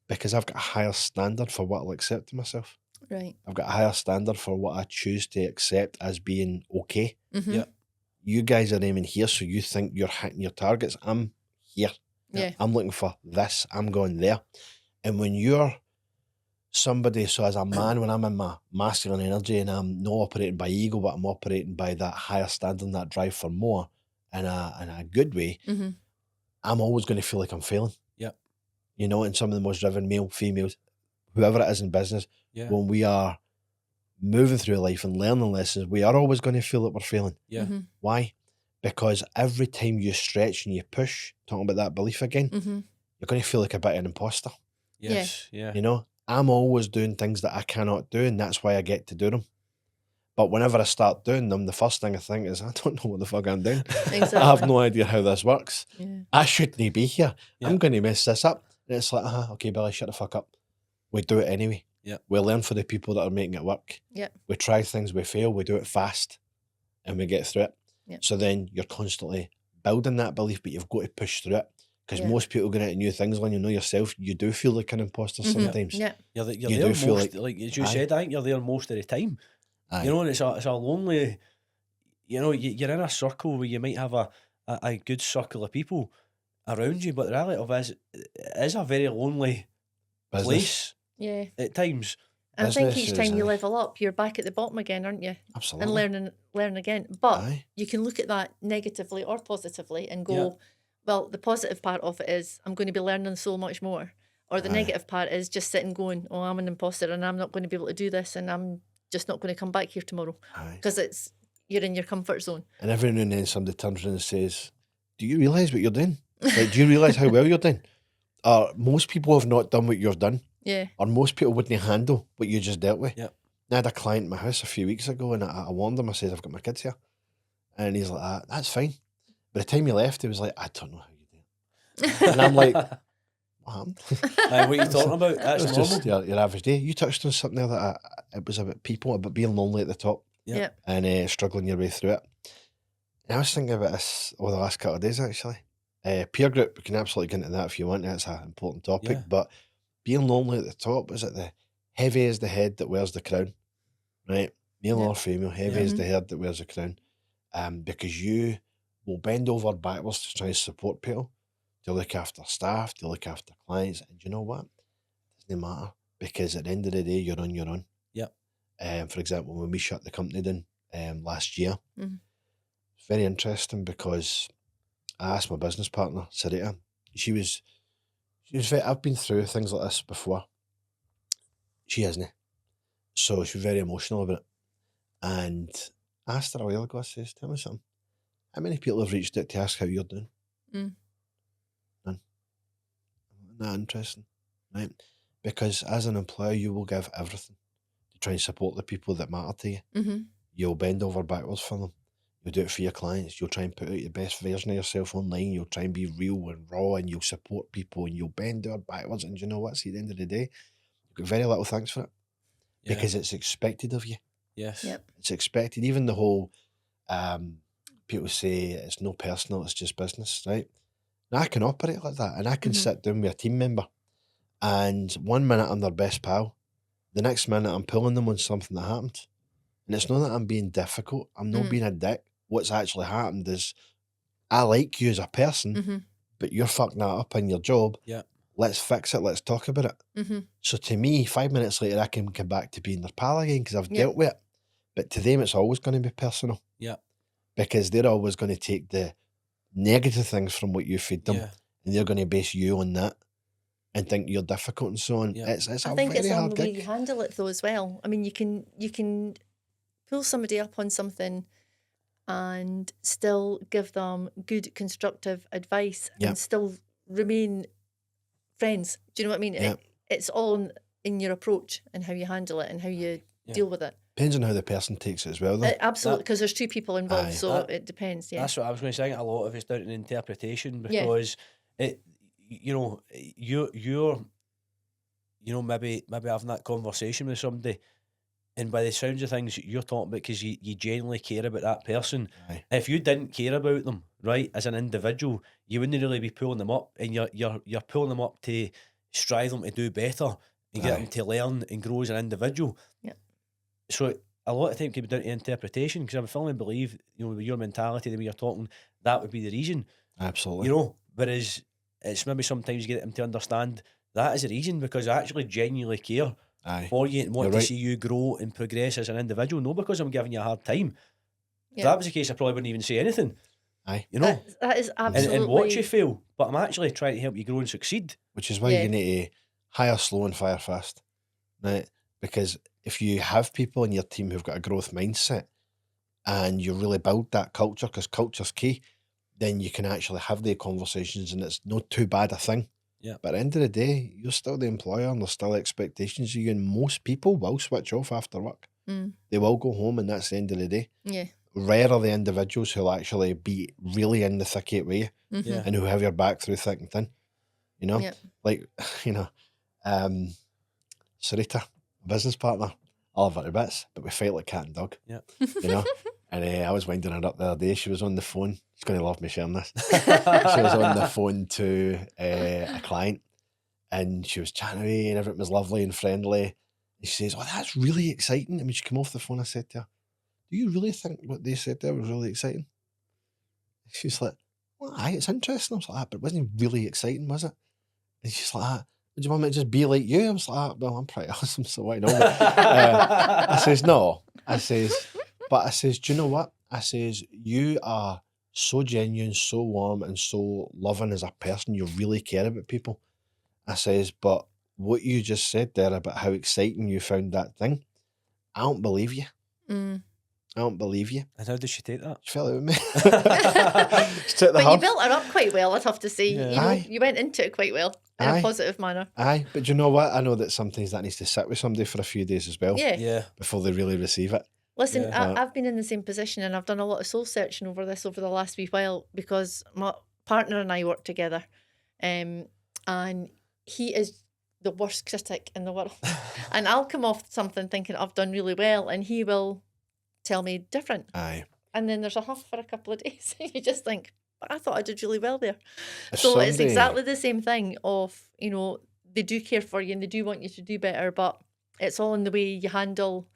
Because I've got a higher standard for what I'll accept of myself. Right. I've got a higher standard for what I choose to accept as being okay. Mm-hmm. Yeah. You guys are aiming here, so you think you're hitting your targets. I'm here. Yeah. I'm looking for this. I'm going there. And when you're somebody, so as a man, when I'm in my masculine energy and I'm not operating by ego, but I'm operating by that higher standard and that drive for more in a good way, Mm-hmm. I'm always going to feel like I'm failing. Yeah. You know, and some of the most driven male, females, whoever it is in business, Yeah. when we are moving through life and learning lessons, we are always going to feel that we're failing. Yeah. Mm-hmm. Why? Because every time you stretch and you push, talking about that belief again, Mm-hmm. you're going to feel like a bit of an imposter. Yes. Yeah. You know, I'm always doing things that I cannot do, and that's why I get to do them. But whenever I start doing them, the first thing I think is, I don't know what the fuck I'm doing. Exactly. I have no idea how this works. Yeah. I shouldn't be here. Yeah. I'm going to mess this up. And it's like, okay, Billy, shut the fuck up. We do it anyway. Yeah. We learn for the people that are making it work. Yeah. We try things, we fail, we do it fast, and we get through it. Yeah. So then you're constantly building that belief, but you've got to push through it. Because Yeah. most people get into new things, when you know yourself, you do feel like an imposter Mhm. sometimes. Yeah. You're You there do feel most, like as you Aye. said, I think you're there most of the time. Aye. You know, and it's a lonely, you know, you're in a circle where you might have a good circle of people around you, but the reality of it is, it is a very lonely Business. place Yeah. at times. And I think Business each is, time you aye. level up, you're back at the bottom again, aren't you? Absolutely. And learn again. But Aye. you can look at that negatively or positively and go, Yeah. well, the positive part of it is I'm going to be learning so much more. Or the Aye. negative part is just sitting going, oh, I'm an imposter and I'm not going to be able to do this and I'm just not going to come back here tomorrow. Aye. Because you're in your comfort zone. And every now and then somebody turns around and says, do you realise what you're doing? Like, do you realise how well you're doing? Or most people have not done what you've done. Yeah. Or most people wouldn't handle what you just dealt with. Yep. I had a client in my house a few weeks ago and I warned him, I said, I've got my kids here. And he's like, that's fine. By the time he left, he was like, I don't know how you do it. And I'm like, what happened? What are you talking about? That's It was normal. just your average day. You touched on something there that it was about people, about being lonely at the top Yeah. Yeah. and struggling your way through it. And I was thinking about this over the last couple of days, actually. Peer group, we can absolutely get into that if you want. That's an important topic. Yeah. But being lonely at the top, is it the heavy is the head that wears the crown, right? Male Yeah. or female, heavy Yeah. is the head that wears the crown. Because you will bend over backwards to try and support people, to look after staff, to look after clients. And you know what? It doesn't matter, because at the end of the day, you're on your own. Yep. For example, when we shut the company down last year, Mhm. it's very interesting because I asked my business partner, Sarita, she was very, I've been through things like this before. She hasn't. So she was very emotional about it. And I asked her a while ago, I says, tell me something. How many people have reached out to ask how you're doing? Mm. None. Isn't that interesting? Right? Because as an employer, you will give everything to try and support the people that matter to you. Mm-hmm. You'll bend over backwards for them. You'll do it for your clients. You'll try and put out the best version of yourself online. You'll try and be real and raw, and you'll support people, and you'll bend over backwards. And you know what? See, at the end of the day, you've got very little thanks for it, Yeah. because it's expected of you. Yes. Yep. It's expected. Even the whole, people say it's no personal, it's just business, right? Now I can operate like that, and I can Mhm. sit down with a team member, and 1 minute I'm their best pal, the next minute I'm pulling them on something that happened. And it's not that I'm being difficult, I'm not Mm. being a dick. What's actually happened is I like you as a person, Mm-hmm. but you're fucking that up in your job. Yeah. let's fix it, let's talk about it. Mm-hmm. So to me, 5 minutes later, I can come back to being their pal again because I've Yeah. dealt with it. But to them, it's always going to be personal. Yeah. Because they're always going to take the negative things from what you feed them, Yeah. and they're going to base you on that and think you're difficult and so on. Yeah. It's I a think very it's on hard the way gig. you handle it though as well. I mean, you can pull somebody up on something and still give them good constructive advice Yeah. and still remain friends. Do you know what I mean? Yeah. It's all in your approach and how you handle it and how you Yeah. deal with it. Depends on how the person takes it as well, though. Absolutely, because there's two people involved, Aye. so it depends. Yeah. That's what I was going to say. A lot of it's down to interpretation Yeah. because it, you know, you're, you know, maybe having that conversation with somebody, and by the sounds of things, you're talking about because you genuinely care about that person. Aye. If you didn't care about them, right, as an individual, you wouldn't really be pulling them up, and you're pulling them up to strive them to do better and get Aye. them to learn and grow as an individual. Yeah. So a lot of time can be down to interpretation because I'm firmly believe, you know, with your mentality, the way you're talking, that would be the reason. Absolutely. You know, whereas it's maybe sometimes you get them to understand that is the reason because I actually genuinely care Aye. for you and want You're to right. see you grow and progress as an individual, not because I'm giving you a hard time. If Yeah. that was the case, I probably wouldn't even say anything. Aye. You know, That is and, absolutely. and watch you fail. But I'm actually trying to help you grow and succeed. Which is why Yeah. you need to hire slow and fire fast, right? Because if you have people in your team who've got a growth mindset and you really build that culture, because culture's key, then you can actually have the conversations and it's not too bad a thing. Yeah. But at the end of the day, you're still the employer and there's still expectations of you, and most people will switch off after work. Mm. They will go home and that's the end of the day. Yeah. Rare are the individuals who'll actually be really in the thick of it with you Mhm. Yeah. and who have your back through thick and thin. You know? Yeah. Like, you know, Sarita, business partner, I love her to bits, but we fight like cat and dog. Yeah. You know? And I was winding her up the other day. She was on the phone. She's going to love me sharing this. She was on the phone to a client and she was chatting away and everything was lovely and friendly. And she says, "Oh, that's really exciting." I mean, she came off the phone. I said to her, "Do you really think what they said there was really exciting?" She's like, "Well, aye, it's interesting." I was like, "Ah, but it wasn't really exciting, was it?" And she's like, "Ah, would you want me to just be like you?" I was like, "Ah, well, I'm pretty awesome, so why not?" I says, "No." I says, "But I says, do you know what?" I says, "You are so genuine, so warm, and so loving as a person. You really care about people." I says, "But what you just said there about how exciting you found that thing, I don't believe you. Mm. I don't believe you." And how did she take that? She fell out with me. She took the But you huff. built her up quite well, I'd have to say. Yeah. You know, Aye. you went into it quite well in Aye. a positive manner. Aye, but do you know what? I know that sometimes that needs to sit with somebody for a few days as well Yeah. Yeah. before they really receive it. Listen, Yeah. I've been in the same position and I've done a lot of soul searching over this over the last wee while because my partner and I work together, and he is the worst critic in the world. And I'll come off something thinking I've done really well and he will tell me different. Aye. And then there's a huff for a couple of days. You just think, but I thought I did really well there. If So it's somebody- exactly the same thing of, you know, they do care for you and they do want you to do better, but it's all in the way you handle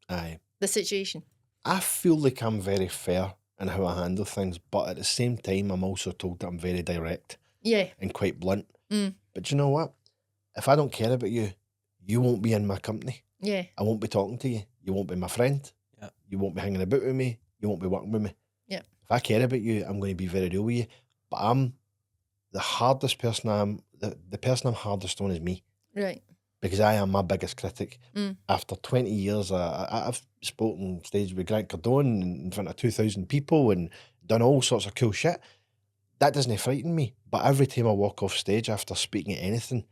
Aye. the situation. I feel like I'm very fair in how I handle things, but at the same time, I'm also told that I'm very direct Yeah. and quite blunt. Mm. But you know what? If I don't care about you, you won't be in my company. Yeah. I won't be talking to you. You won't be my friend. Yeah. You won't be hanging about with me. You won't be working with me. Yeah. If I care about you, I'm going to be very real with you. But I'm the hardest person the person I'm hardest on is me. Right. Because I am my biggest critic. Mm. After 20 years, I've spoken on stage with Grant Cardone in front of 2,000 people and done all sorts of cool shit. That doesn't frighten me. But every time I walk off stage after speaking at anything,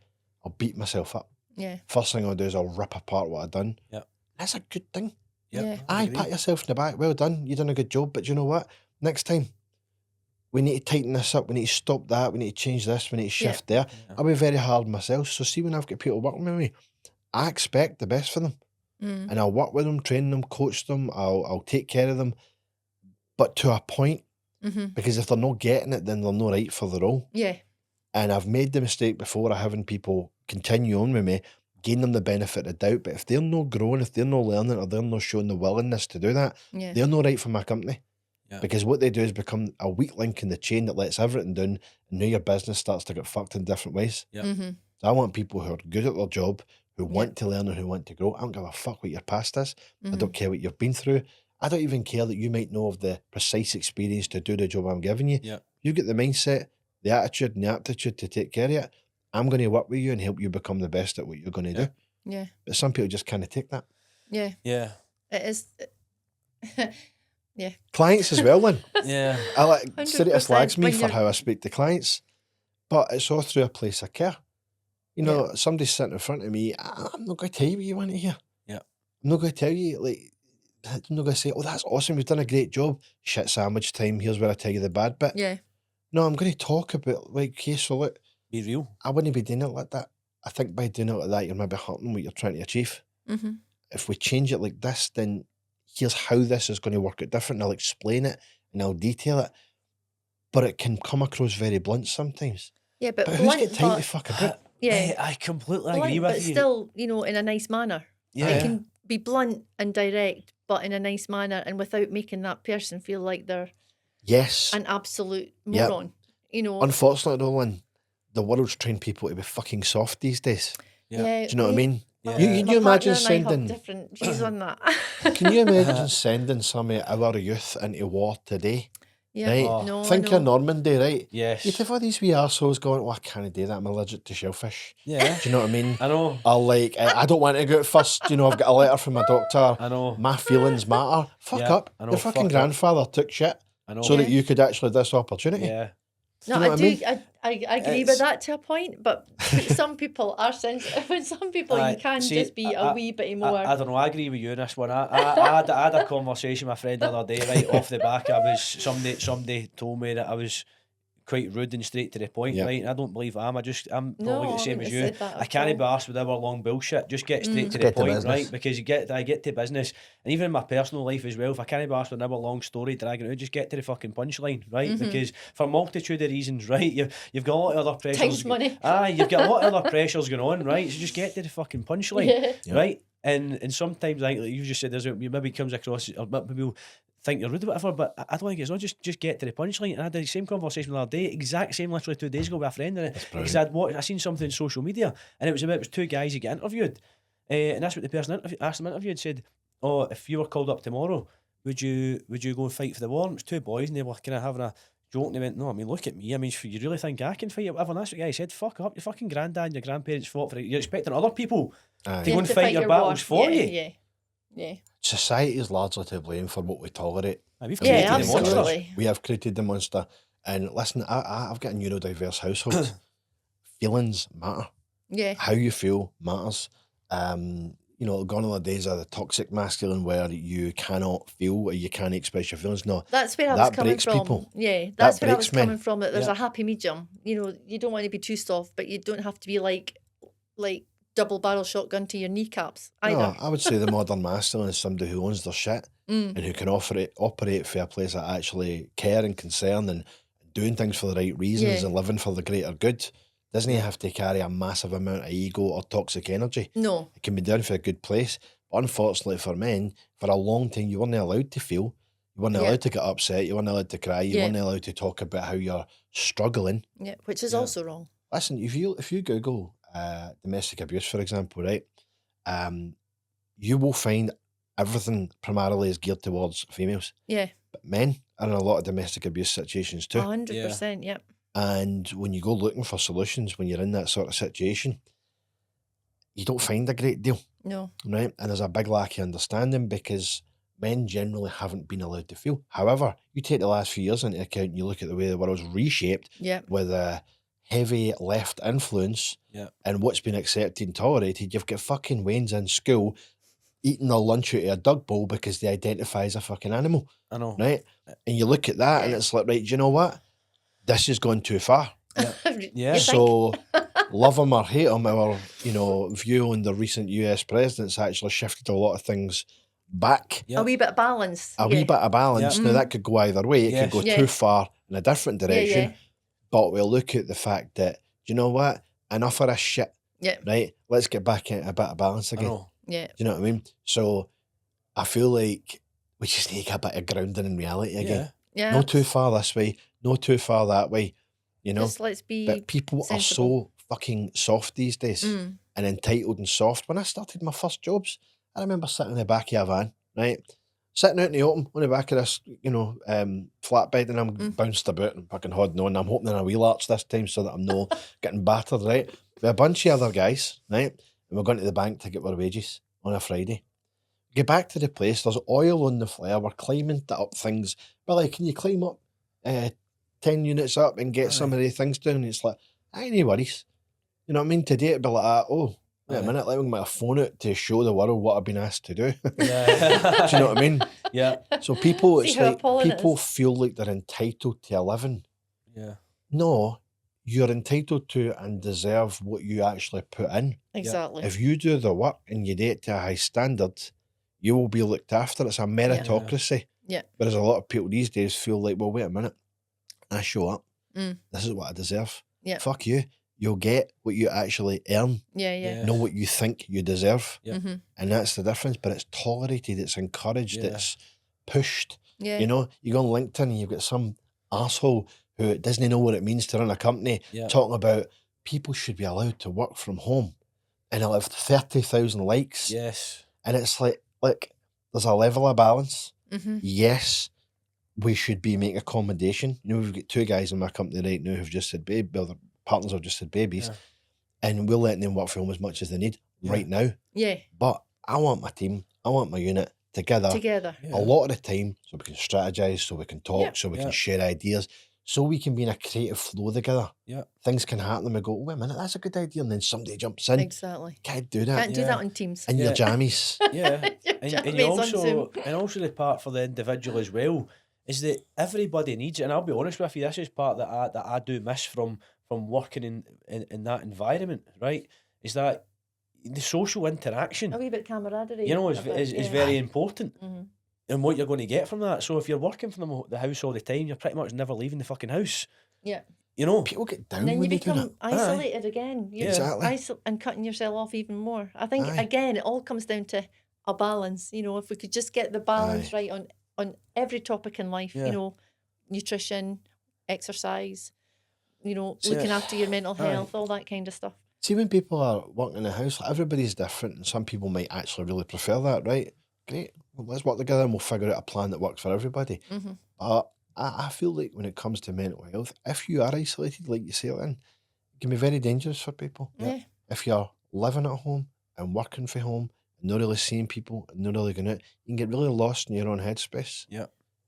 I'll beat myself up. Yeah. First thing I'll do is I'll rip apart what I've done. Yep. That's a good thing. Yep. Yeah. I Aye, agree. pat yourself in the back. Well done. You've done a good job. But you know what? Next time, we need to tighten this up. We need to stop that. We need to change this. We need to shift there. Yeah. I'll be very hard on myself. So see, when I've got people working with me, I expect the best for them. Mm. And I'll work with them, train them, coach them. I'll take care of them. But to a point, Mm-hmm. because if they're not getting it, then they're not right for the role. Yeah. And I've made the mistake before of having people continue on with me, gain them the benefit of doubt. But if they're not growing, if they're not learning, or they're not showing the willingness to do that, Yeah. they're not right for my company. Yeah. Because what they do is become a weak link in the chain that lets everything down, and now your business starts to get fucked in different ways. Yeah. Mm-hmm. So I want people who are good at their job, who Yeah. want to learn and who want to grow. I don't give a fuck what your past is. I Mm-hmm. don't care what you've been through. I don't even care that you might know of the precise experience to do the job I'm giving you. Yeah. You get the mindset, the attitude and the aptitude to take care of it. I'm going to work with you and help you become the best at what you're going to Yeah. do. Yeah. But some people just can't take that. Yeah. Yeah. It is. Yeah. Clients as well, then. Yeah. I like Sarita 100% slags me when for you're- how I speak to clients, but it's all through a place of care. You know, somebody's sitting in front of me, I'm not going to tell you what you want to hear. Yeah. I'm not going to tell you, like, I'm not going to say, oh, that's awesome, you've done a great job. Shit sandwich time, here's where I tell you the bad bit. Yeah. No, I'm going to talk about, like, okay, so look, Be real. I wouldn't be doing it like that. I think by doing it like that, you're maybe hurting what you're trying to achieve. Mm-hmm. If we change it like this, then here's how this is going to work out different. I'll explain it and I'll detail it. But it can come across very blunt sometimes. Yeah, but But who's blunt, got time to but fuck about? yeah, I completely blunt, agree with but you. still, you know, in a nice manner. Yeah. It can be blunt and direct, but in a nice manner, and without making that person feel like they're Yes. an absolute Yep. moron. You know. Unfortunately, Roland, the world's trained people to be fucking soft these days. Yeah. Do you know what I mean? Yeah. Can my you imagine partner and I have sending? different views on that. Can you imagine sending some of our youth into war today? Yeah, Right? Oh. no, Think I know. of Normandy, right? Yes. You'd have all these wee arseholes going, oh, I can't do that, I'm allergic to shellfish. Yeah. Do you know what I mean? I know. Or like, I don't want to go out first. You know, I've got a letter from my doctor. I know. My feelings matter. Fuck Yeah, up. I know, Your fucking fuck up. grandfather took shit I know. so that Yeah. you could actually have this opportunity. Yeah. No, you know I what I do. mean? I agree It's- with that to a point, but some people are sensitive, and some people Aye, you can see, just be a wee bit more. I don't know. I agree with you on this one. I had a conversation with a friend the other day, right off the back. Somebody told me that I was quite rude and straight to the point, Yeah. right? And I don't believe I'm probably No, the same I as wouldn't you. have said that I at can't all. be arsed with our long bullshit. Just get straight to the Get to point, business. right? Because I get to business, and even in my personal life as well. If I can't be arsed with another long story dragging it out, just get to the fucking punchline, right? Because for a multitude of reasons, right? You've got a lot of other pressures. Time's money. You've got a lot of other pressures going on, right? So just get to the fucking punchline, Yeah. right? And sometimes, like you just said, you maybe comes across, or maybe will think you're rude or whatever, but I don't think it's not. Just get to the punchline. And I had the same conversation the other day, exact same, literally 2 days ago with a friend, and because I seen something on social media, and it was 2 guys who get interviewed, and that's what the person asked them interviewed said, "Oh, if you were called up tomorrow, would you go and fight for the war?" And it was 2 boys, and they were kind of having a joke, and they went, "No, I mean, look at me. I mean, you really think I can fight or whatever?" And that's what the guy said. Fuck up. Your fucking granddad and your grandparents fought for it. You're expecting other people Aye. to You go have and to fight your battles war. for yeah, you. Yeah. Society is largely to blame for what we tolerate. Aye, we've Yeah, created the monster. absolutely. We have created the monster. And listen, I've got a neurodiverse household. Feelings matter. Yeah. How you feel matters. You know, gone are the days of the toxic masculine where you cannot feel or you can't express your feelings. No, That's where I was that coming breaks from. people. Yeah, that's where I was breaks men. coming from. That there's Yeah. a happy medium. You know, you don't want to be too soft, but you don't have to be like double barrel shotgun to your kneecaps either. No, I would say the modern masculine is somebody who owns their shit Mm. and who can operate for a place that actually care and concern and doing things for the right reasons Yeah. and living for the greater good. Doesn't he have to carry a massive amount of ego or toxic energy? No. It can be done for a good place. But unfortunately for men, for a long time, you weren't allowed to feel. You weren't Yeah. allowed to get upset. You weren't allowed to cry. You Yeah. weren't allowed to talk about how you're struggling. Yeah, which is Yeah. also wrong. Listen, if you Google domestic abuse, for example, right, you will find everything primarily is geared towards females. Yeah, But men are in a lot of domestic abuse situations too. 100%. Yeah. And when you go looking for solutions, when you're in that sort of situation, you don't find a great deal, No. right? And there's a big lack of understanding because men generally haven't been allowed to feel. However, you take the last few years into account and you look at the way the world's reshaped Yeah. with a heavy left influence Yeah. and what's been accepted and tolerated. You've got fucking Waynes in school eating their lunch out of a dug bowl because they identify as a fucking animal, I know. right? And you look at that and Yeah. it's like, right, do you know what? This has gone too far. Yeah. You think? So love him or hate him, our view on the recent US presidents actually shifted a lot of things back. Yeah. A wee bit of balance. A wee bit of balance. Yeah. Now that could go either way. It Yes. could go Yeah. too far in a different direction. Yeah. But we'll look at the fact that, do you know what? Enough of this shit, Yeah. right? Let's get back in a bit of balance I again. know. Yeah. Do you know what I mean? So I feel like we just need a bit of grounding in reality again. Yeah. No too far this way, no too far that way, you know. Just let's be But people sensible. are so fucking soft these days and entitled and soft. When I started my first jobs, I remember sitting in the back of a van, right? Sitting out in the open on the back of this, flatbed, and I'm bounced about and fucking holding on. I'm hoping a wheel arch this time so that I'm not getting battered, right? With a bunch of other guys, right? And we're going to the bank to get our wages on a Friday. Get back to the place, there's oil on the flare, we're climbing up things. Billy, can you climb up 10 units up and get some of the things down? And it's like, any worries. You know what I mean? Today it'd be like that, oh, wait a minute, let me get my phone out to show the world what I've been asked to do. Yeah. Do you know what I mean? Yeah. So people, See it's how like, appalling it people is? feel like they're entitled to a living. Yeah. No, you're entitled to and deserve what you actually put in. Exactly. If you do the work and you do it to a high standard, you will be looked after. It's a meritocracy. Yeah. Whereas a lot of people these days feel like, well, wait a minute, I show up. Mm. This is what I deserve. Yeah. Fuck you. You'll get what you actually earn, Yeah. not what you think you deserve. Yeah. Mm-hmm. And that's the difference. But it's tolerated, it's encouraged, Yeah. it's pushed. Yeah. You know, you go on LinkedIn and you've got some asshole who doesn't know what it means to run a company talking about people should be allowed to work from home. And he'll have 30,000 likes. Yes. And it's like, there's a level of balance. Mm-hmm. Yes, we should be making accommodation. You know, we've got 2 guys in my company right now who've just had their partners have just had babies, and we're letting them work from home as much as they need right now. Yeah. But I want my team, I want my unit together Yeah. a lot of the time, so we can strategize, so we can talk, so we can share ideas, so we can be in a creative flow together. Yeah. Things can happen and we go, wait a minute, that's a good idea, and then somebody jumps in. Exactly. Can't do that. Can't do that on Teams. In your jammies. Yeah. Your And jammies you on also, Zoom. and also the part for the individual as well is that everybody needs it. And I'll be honest with you, this is part that I do miss from working in that environment, right? Is that the social interaction, A wee bit camaraderie. you know, is Yeah. very important. Mhm. And what you're going to get from that. So if you're working from the house all the time, you're pretty much never leaving the fucking house. Yeah. You know? People get down And then you when they do become that. isolated again. You're Exactly. and cutting yourself off even more. I think, Aye. again, it all comes down to a balance. You know, if we could just get the balance right on every topic in life, you know, nutrition, exercise, you know, looking after your mental health, all that kind of stuff. See, when people are working in the house, like, everybody's different, and some people might actually really prefer that, right? Great. Well, let's work together and we'll figure out a plan that works for everybody. Mm-hmm. But I feel like when it comes to mental health, if you are isolated, like you say, it can be very dangerous for people. Yeah. If you're living at home and working from home and not really seeing people and not really going out, you can get really lost in your own headspace. Yeah.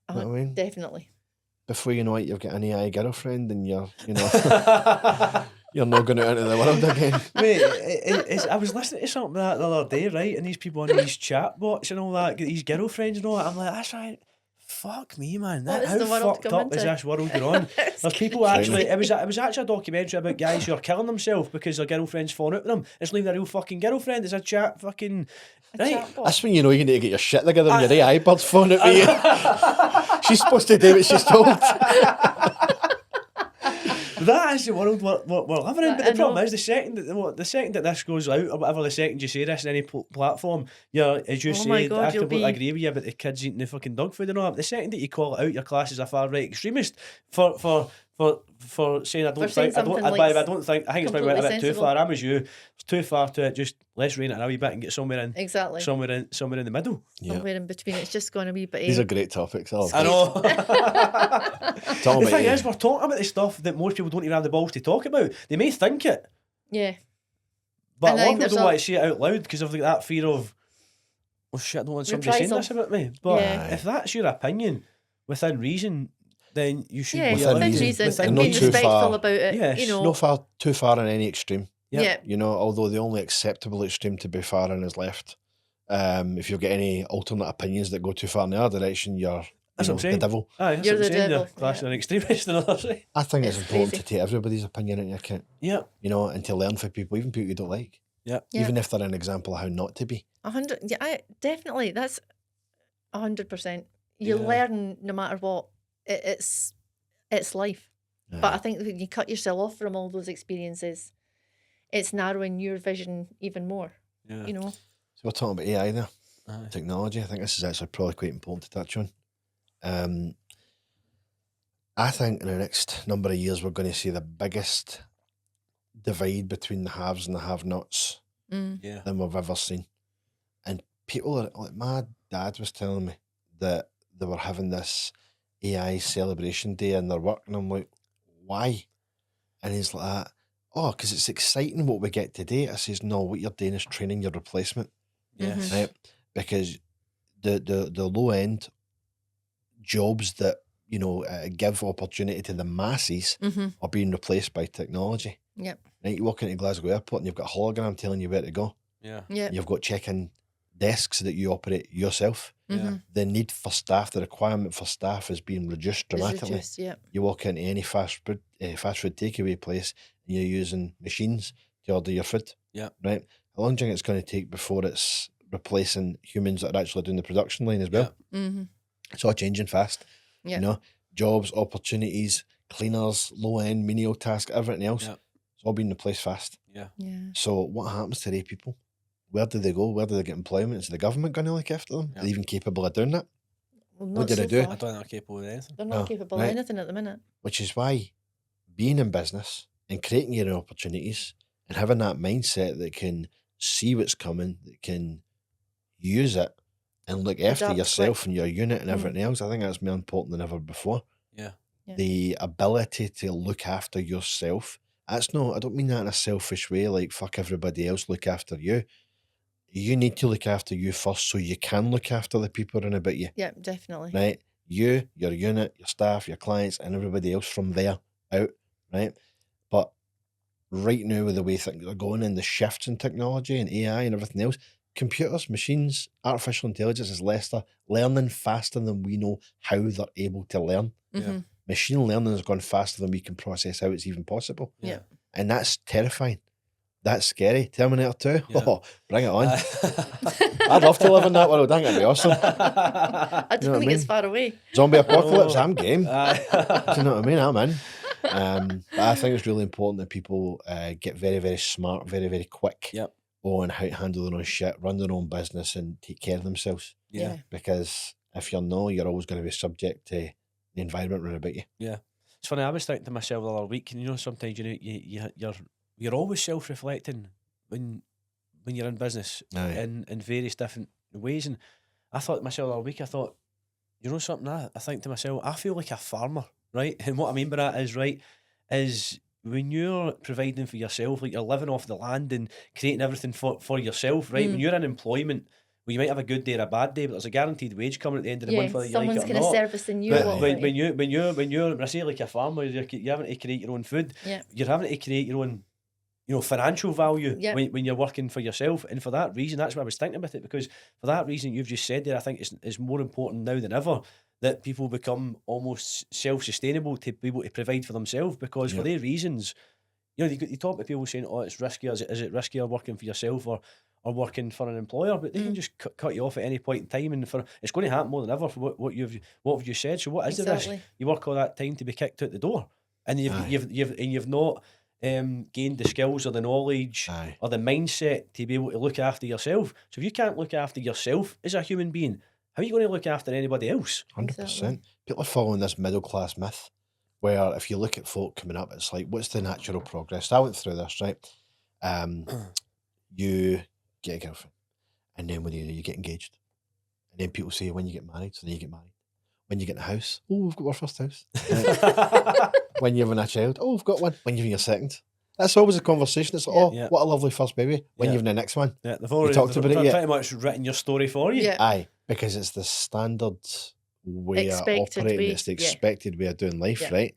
You know what I mean? Definitely. Before you know it, you've got an AI girlfriend and you're not going out into the world again. Mate, I was listening to something like that the other day, right? And these people on these chat bots and all that, get these girlfriends and all that. I'm like, that's right. Fuck me, man. What is How the world fucked come up is into? this world going on? There's people actually. It was actually a documentary about guys who are killing themselves because their girlfriend's falling out with them. It's not even a real fucking girlfriend. It's a chat fucking. Right. Chatbot. That's when you know you need to get your shit together when your iPad's phone at you. She's supposed to do what she's told. That is the world we're living in. But I the problem know. is the second that this goes out or whatever, the second you say this in any platform, you're, as you Oh my said, God, I you'll completely be- agree with you about the kids eating the fucking dog food and all that. The second that you call it out, your class is a far right extremist for saying I don't saying think I don't something I, like I don't think I think it's maybe went a bit completely too far. sensible. I'm as you. It's too far to just let's rein it in a wee bit and get somewhere in Exactly. somewhere in the middle. Somewhere in between. It's just going to be, but These are great topics. I know. Talking The about thing you. is, we're talking about the stuff that most people don't even have the balls to talk about. They may think it, yeah. but And a I lot think of there's people don't a- want to say it out loud because of that fear of, oh shit, I don't want somebody saying Reprisal. this about me. But Yeah. if that's your opinion within reason, then you should Yeah, be Within within reason. reason, Within and not being too respectful far. about it. Yes. You know. No too far in any extreme. Yeah. You know, although the only acceptable extreme to be far in is left. If you've got any alternate opinions that go too far in the other direction, you're That's what I'm the saying. devil. Aye, that's You're what I'm the saying. devil, You're classing yeah. an extremist and others. Right? I think it's It's important crazy. to take everybody's opinion into account. Yeah. You know, and to learn from people, even people you don't like. Yeah. Yeah. Even if they're an example of how not to be. 100. Yeah, definitely. That's 100%. You Yeah. learn no matter what. It's life. But I think when you cut yourself off from all those experiences, it's narrowing your vision even more. Yeah. You know. So we're talking about AI there, Aye. technology. I think this is actually probably quite important to touch on. I think in the next number of years, we're going to see the biggest divide between the haves and the have-nots Yeah. than we've ever seen. And people are like, my dad was telling me that they were having this AI celebration day in their work, and I'm like, why? And he's like, oh, because it's exciting what we get today. I says, no, what you're doing is training your replacement, Yes. right? Because the low end jobs that give opportunity to the masses are being replaced by technology. Yep. Right, you walk into Glasgow Airport and you've got a hologram telling you where to go. Yeah. Yep. You've got check-in desks that you operate yourself. Yeah. The need for staff, the requirement for staff is being reduced dramatically. Yep. You walk into any fast food takeaway place and you're using machines to order your food. Yeah. Right? How long do you think it's going to take before it's replacing humans that are actually doing the production line as well? It's all changing fast. Yeah. You know, jobs, opportunities, cleaners, low end, menial task, everything else. Yeah. It's all being replaced fast. Yeah. Yeah. So what happens today, people? Where do they go? Where do they get employment? Is the government going to look after them? Yeah. Are they even capable of doing that? Well, What not did I so do? I far. don't think they're capable of anything. They're not No, capable right. of anything at the minute. Which is why being in business and creating your own opportunities and having that mindset that can see what's coming, that can use it and look after Adapt yourself quick. and your unit and everything else, I think that's more important than ever before. Yeah. Yeah. The ability to look after yourself. I don't mean that in a selfish way, like fuck everybody else, look after you. You need to look after you first so you can look after the people around about you, Yeah, definitely. right? You, your unit, your staff, your clients, and everybody else from there out, right? But right now, with the way things are going and the shifts in technology and AI and everything else, computers, machines, artificial intelligence is learning faster than we know how they're able to learn. Mm-hmm. Machine learning has gone faster than we can process how it's even possible. Yeah. And that's terrifying. That's scary. Terminator 2, Yeah. oh, bring it on. I'd love to live in that world. I think it'd be awesome. I don't You know what I think it's mean? far away. Zombie apocalypse, I'm game. Aye. Do you know what I mean? I'm in. But I think it's really important that people get very, very smart, very, very quick Yep. on how to handle their own shit, run their own business and take care of themselves. Yeah. Because if you're not, you're always going to be subject to the environment around about you. Yeah. It's funny, I was thinking to myself the other week, and sometimes you're always self-reflecting when you're in business Aye. in various different ways. And I thought to myself the other week, something, I think to myself, I feel like a farmer, right? And what I mean by that is when you're providing for yourself, like you're living off the land and creating everything for yourself, right? When you're in employment, well, you might have a good day or a bad day, but there's a guaranteed wage coming at the end of the month, whether you like someone's it or kind of not. servicing you. But a lot, when, right? when you're when I say like a farmer, you're having to create your own food. Yeah. You're having to create your own, financial value Yep. when you're working for yourself. And for that reason, that's what I was thinking about it, because for that reason you've just said there, I think it's more important now than ever that people become almost self-sustainable to be able to provide for themselves, because for their reasons, you talk to people saying, oh, it's riskier. Is it riskier working for yourself or working for an employer? But they can just cut you off at any point in time, and it's going to happen more than ever for what have you said. So what is the risk? Exactly. You work all that time to be kicked out the door, and you've not gained the skills or the knowledge Aye. or the mindset to be able to look after yourself. So if you can't look after yourself as a human being, how are you going to look after anybody else? 100%. Exactly. People are following this middle class myth where if you look at folk coming up, it's like, what's the natural progress? So I went through this, right? You get a girlfriend, and then when you get engaged, and then people say, when you get married, so then you get married. When you get in a house, oh, we've got our first house. When you're having a child, oh, we've got one. When you're having your second. That's always a conversation. It's like, oh, Yeah. what a lovely first baby. When Yeah. you're having the next one. Yeah, they've already talked about it yet? pretty much written your story for you. Yeah. Aye, because it's the standard way of Expected operating. way, It's the yeah. expected way of doing life, Yeah. right?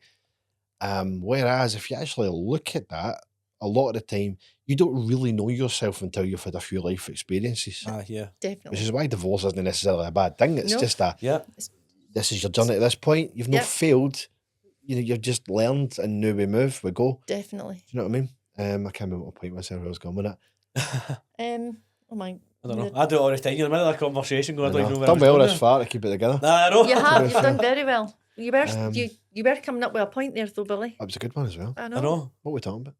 Whereas if you actually look at that, a lot of the time, you don't really know yourself until you've had a few life experiences. Yeah. Which Definitely. is why divorce isn't necessarily a bad thing. It's No. just Yeah. this is your journey to this point. You've not Yep. failed. You've just learned, and now we move, we go. Definitely. Do you know what I mean? I can't remember what point myself I was going with that. Oh my. I don't know. I do it all the time. You're in the middle of a conversation going, I don't even know where I Done was well going this far to keep it together. there. Nah, I know. You have. You've done very well. You were Um, you were coming up with a point there, though, Billy. That was a good one as well. I I know. know. What are we talking about?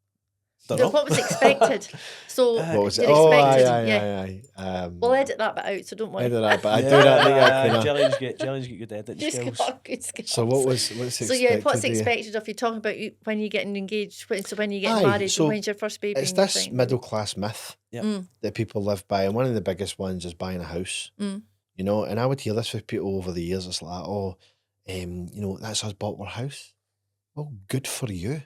Dunno. What was expected? So What was it? you're Oh, expected. aye. We'll edit that bit out, so don't worry. Edit that, but I do that. Yeah, Jelly's get good editing She's skills. got good skills. So what's So expected? what's of you? expected of you? Talking about when you're getting engaged, so when you get Aye, married, so when's your first baby? It's and you're this saying, middle class myth that people live by, and one of the biggest ones is buying a house. You know, and I would hear this with people over the years. It's like, you know, that's us bought our house. Well, good for you.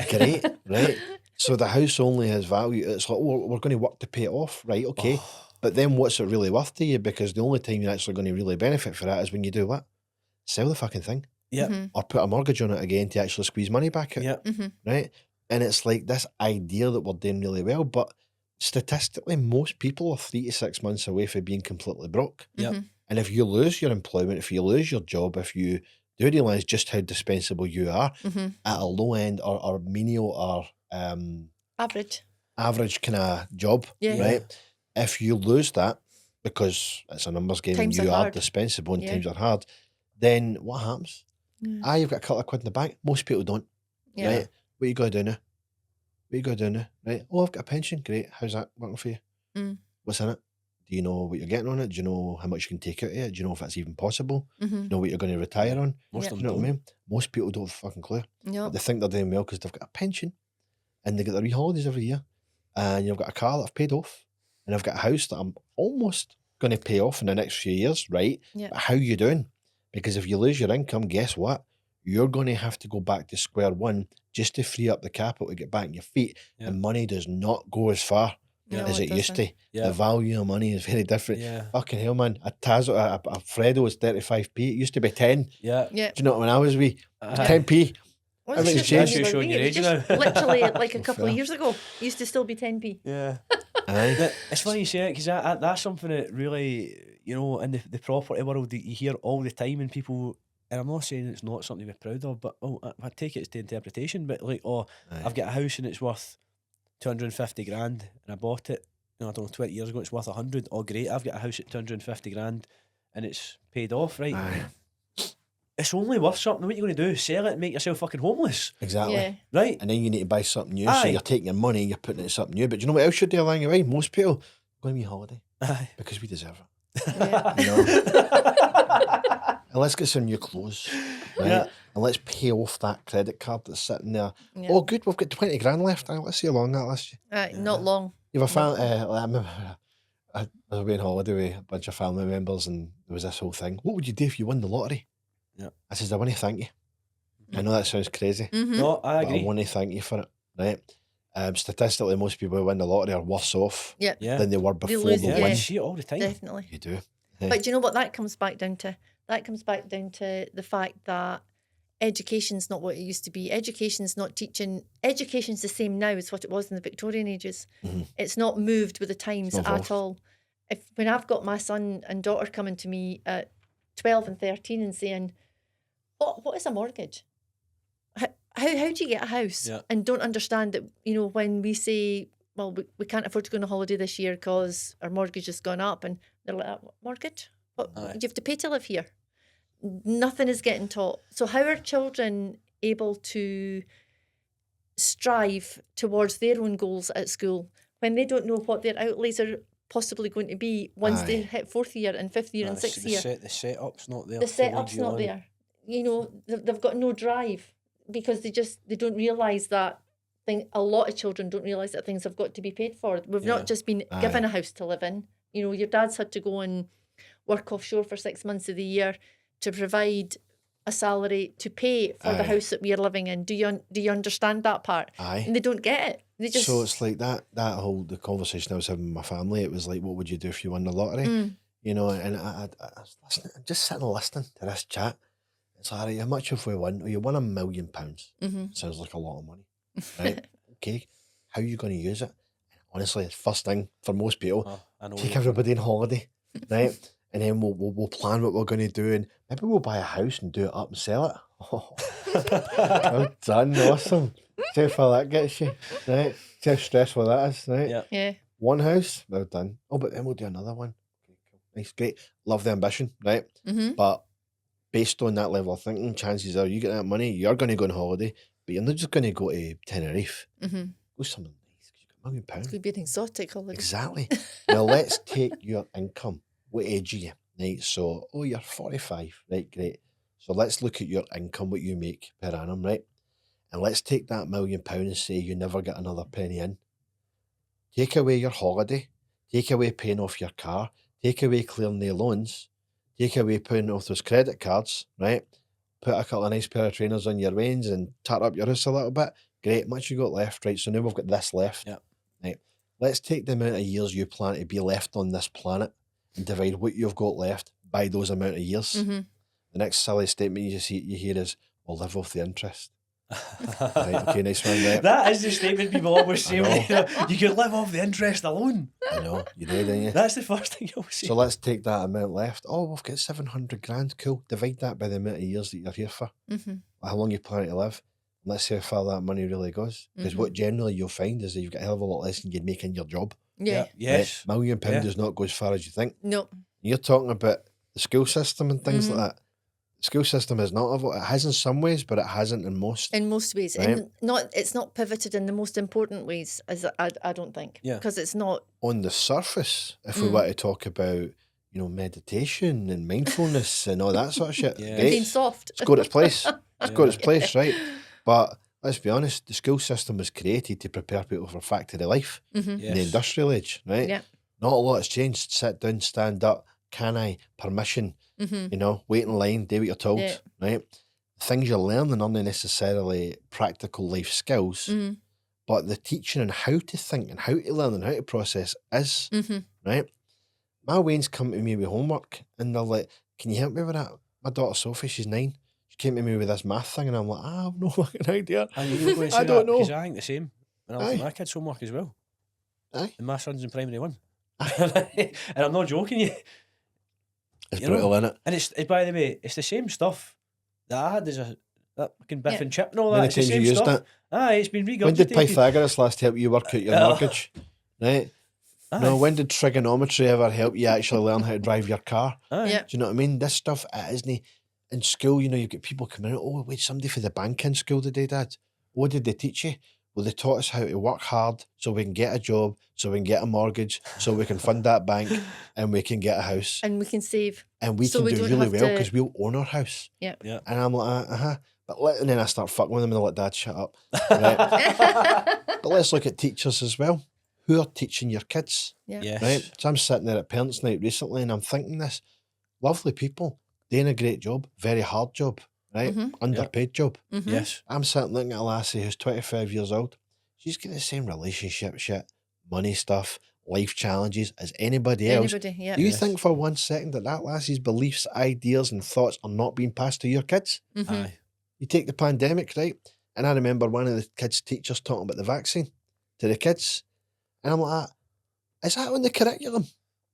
Great, right? So the house only has value. It's like, oh, we're going to work to pay it off, right? Okay. But then what's it really worth to you? Because the only time you're actually going to really benefit for that is when you do what? Sell the fucking thing. Yeah. Or put a mortgage on it again to actually squeeze money back out. Yeah. Right? And it's like this idea that we're doing really well, but statistically, most people are 3 to 6 months away from being completely broke. Yeah. And if you lose your employment, if you lose your job, if you do realise just how dispensable you are at a low end or menial or average kind of job, right? If you lose that because it's a numbers game Times and you are are hard. dispensable and times are hard, then what happens? You've got a couple of quid in the bank. Most people don't, right? What you got to do now? What you got to do now? Right? Oh, I've got a pension. Great. How's that working for you? What's in it? Do you know what you're getting on it? Do you know how much you can take out of it? Do you know if that's even possible? Do you know what you're going to retire on? Most of You them know what I don't. mean? Most people don't have a fucking clue. No. But they think they're doing well because they've got a pension and they get their wee holidays every year. And you've got a car that I've paid off. And I've got a house that I'm almost going to pay off in the next few years, right? Yeah. But how you doing? Because if you lose your income, guess what? You're going to have to go back to square one just to free up the capital to get back on your feet. Yeah. And money does not go as far No, as it used to. Yeah. The value of money is very different. Yeah. Fucking hell, man. A Freddo was 35p. It used to be 10. Yeah. Yeah. Do you know when I was wee? Aye. 10p. Well, Everything's it's just changed. when Showing you were your wee, age it was now. just literally like a couple of Fair. years ago. It used to still be 10p. Yeah. Aye. It's funny you say it because that's something that really, you know, in the property world that you hear all the time, and people, and I'm not saying it's not something to be proud of, but I take it to interpretation. But like, Aye. I've got a house and it's worth 250 grand, and I bought it, you know, I don't know, 20 years ago, it's worth 100. Oh, great! I've got a house at 250 grand, and it's paid off, right? Aye. It's only worth something. What are you going to do? Sell it and make yourself fucking homeless, Exactly. Yeah. right? And then you need to buy something new. So Aye. you're taking your money and you're putting it in something new. But do you know what else you're doing along the way? Most people go on a wee holiday Aye. because we deserve it. Yeah. You know? And let's get some new clothes. Right? Yeah. And let's pay off that credit card that's sitting there. Yeah. Oh, good. We've got 20 grand left. Aye, let's see how long that lasts you. Not long. You have a family. I remember I was away on holiday with a bunch of family members, and there was this whole thing. What would you do if you won the lottery? Yeah. I says, I want to thank you. I know that sounds crazy, No, I but I agree. want to thank you for it. Right? Statistically, most people who win the lottery are worse off Yeah. Yeah. than they were before lose- they Yeah, win. I see it all the time. Definitely. You do. But do you know what that comes back down to? That comes back down to the fact that education's not what it used to be. Education's not teaching. Education's the same now as what it was in the Victorian ages. It's not moved with the times not at evolved. all. When I've got my son and daughter coming to me at 12 and 13 and saying, what is a mortgage? How do you get a house? Yeah. And don't understand that, you know, when we say, well, we can't afford to go on a holiday this year because our mortgage has gone up, and they're like, mortgage? What, Aye. do you have to pay to live here? Nothing is getting taught. So how are children able to strive towards their own goals at school when they don't know what their outlays are possibly going to be once they Aye. hit 4th year and 5th year and 6th year? The setup's not there. The towards setup's you not on. there. You know, they've got no drive because they don't realise that a lot of children don't realise that things have got to be paid for. We've Yeah. not just been given a house to live in. You know, your dad's had to go and work offshore for 6 months of the year to provide a salary to pay for the Aye. house that we're living in. Do you understand that part? Aye. And they don't get it. They just So it's like the conversation I was having with my family, it was like, what would you do if you won the lottery? You know, and I was listening, just sitting and listening to this chat. It's like, right, how much have we won? Oh, you won £1 million. Sounds like a lot of money, right? Okay, how are you going to use it? Honestly, it's first thing for most people. Oh, I know. Take everybody on holiday, right? And then we'll plan what we're going to do, and maybe we'll buy a house and do it up and sell it. Oh, well done, awesome. See how far that gets you, right? See how stressful that is, right? Yeah. yeah. One house, well done. Oh, but then we'll do another one. Okay, cool. Nice, great. Love the ambition, right? But based on that level of thinking, chances are you get that money, you're going to go on holiday, but you're not just going to go to Tenerife. Go somewhere nice, 'cause you've got £1 million. Could be an exotic holiday. Exactly. Now let's take your income. What age are you? Right. So, you're 45. Right, great. So let's look at your income, what you make per annum, right? And let's take that £1 million and say you never get another penny in. Take away your holiday, take away paying off your car, take away clearing the loans, take away paying off those credit cards, right? Put a couple of nice pair of trainers on your reins and tat up your house a little bit. Great, much you got left, right? So now we've got this left. Yep. Right. Let's take the amount of years you plan to be left on this planet and divide what you've got left by those amount of years. Mm-hmm. The next silly statement you hear is, we'll live off the interest. Right, okay, nice one, right? That is the statement people always I say. know. You could live off the interest alone. I know, you do, don't you? That's the first thing you'll say. So let's take that amount left. We've got 700 grand. Cool. Divide that by the amount of years that you're here for. Mm-hmm. How long you plan to live. And let's see how far that money really goes. Because what generally you'll find is that you've got a hell of a lot less than you'd make in your job. Yeah. Yes. Right? £1 million does not go as far as you think. No. You're talking about the school system and things like that. The school system is not, it has in some ways, but it hasn't in most. In most ways. Right. And it's not pivoted in the most important ways, as I don't think. Yeah. Because it's not. On the surface, if we were to talk about, meditation and mindfulness and all that sort of shit, Yeah. great. Being soft. It's got its place. It's got its place, right? But let's be honest, the school system was created to prepare people for factory life Mm-hmm. in the Yes. industrial age, right? Yeah. Not a lot has changed. Sit down, stand up, can I, permission, Mm-hmm. wait in line, do what you're told, Yeah. right? The things you're learning aren't necessarily practical life skills, Mm-hmm. but the teaching and how to think and how to learn and how to process is, Mm-hmm. right? My Wayne's come to me with homework and they're like, can you help me with that? My daughter Sophie, she's 9. She came to me with this math thing and I'm like, I have no fucking idea. And you were going to say I don't know. Because I think the same. And I was Aye. my kids' homework as well. Aye. And my son's in primary 1. And I'm not joking you. It's You know, brutal, innit? And it's by the way, it's the same stuff that I had as that fucking biff Yeah. and chip and all that. Many It's the times you same used stuff. it. Aye, it's been regurgitated. When did Pythagoras last help you work out your mortgage? Right? Aye. No, when did trigonometry ever help you actually learn how to drive your car? Aye. Yeah. Do you know what I mean? This stuff, it isn't. In school, you've got people coming out, wait, somebody for the bank in school today, Dad. What did they teach you? Well, they taught us how to work hard so we can get a job, so we can get a mortgage, so we can fund that bank and we can get a house. And we can save. And we so can we do don't really have well to- because we'll own our house. Yeah. Yeah. And I'm like, and then I start fucking with them and they're like, Dad, shut up. Right? But let's look at teachers as well. Who are teaching your kids? Yeah. Yes. Right? So I'm sitting there at parents' night recently and I'm thinking this. Lovely people, doing a great job, very hard job, right? Mhm. Underpaid job. Mhm. Yes. I'm sitting looking at a lassie who's 25 years old. She's got the same relationship shit, money stuff, life challenges as anybody else. Anybody, yeah. Do you Yes. think for 1 second that lassie's beliefs, ideas, and thoughts are not being passed to your kids? Mhm. Aye. You take the pandemic, right? And I remember one of the kids' teachers talking about the vaccine to the kids. And I'm like, is that on the curriculum?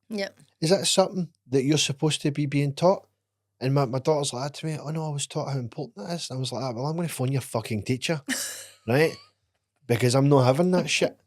Yeah. Is that something that you're supposed to be being taught? And my daughter's like that to me, oh no, I was taught how important that is. And I was like, well, I'm going to phone your fucking teacher, right? Because I'm not having that shit.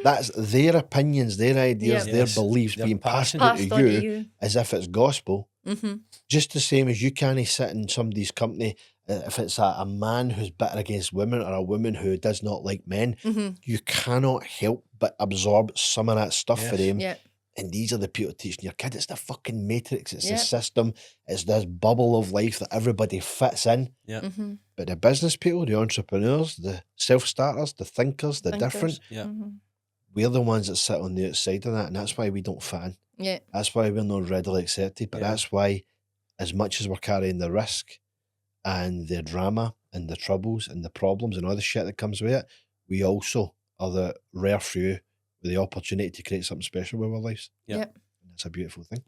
That's their opinions, their ideas, Yeah. their Yes. beliefs They're being passed Passed on on to to you you. as if it's gospel. Mm-hmm. Just the same as you can't sit in somebody's company if it's a man who's bitter against women or a woman who does not like men. Mm-hmm. You cannot help but absorb some of that stuff for Yes. them. Yeah. And these are the people teaching your kid. It's the fucking matrix. It's Yeah. the system. It's this bubble of life that everybody fits in. Yeah. Mm-hmm. But the business people, the entrepreneurs, the self-starters, the thinkers, the different, Yeah. Mm-hmm. we're the ones that sit on the outside of that. And that's why we don't fit in. Yeah. That's why we're not readily accepted. But Yeah. that's why, as much as we're carrying the risk and the drama and the troubles and the problems and all the shit that comes with it, we also are the rare few with the opportunity to create something special with our lives. Yeah. Yep. And it's a beautiful thing.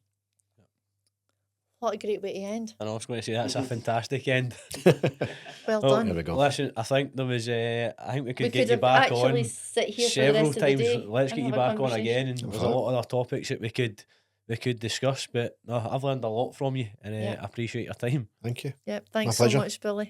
What a great way to end. And I was going to say that's a fantastic end. Well Oh, done. There we go. Listen, I think there was I think we could We get could you have back actually on sit here for the several rest of the times. day. Let's and get you have a back on again, and conversation. there's a lot of other topics that we could discuss. But no, I've learned a lot from you, and Yeah. I appreciate your time. Thank you. Yep. Thanks so pleasure. much, Billy.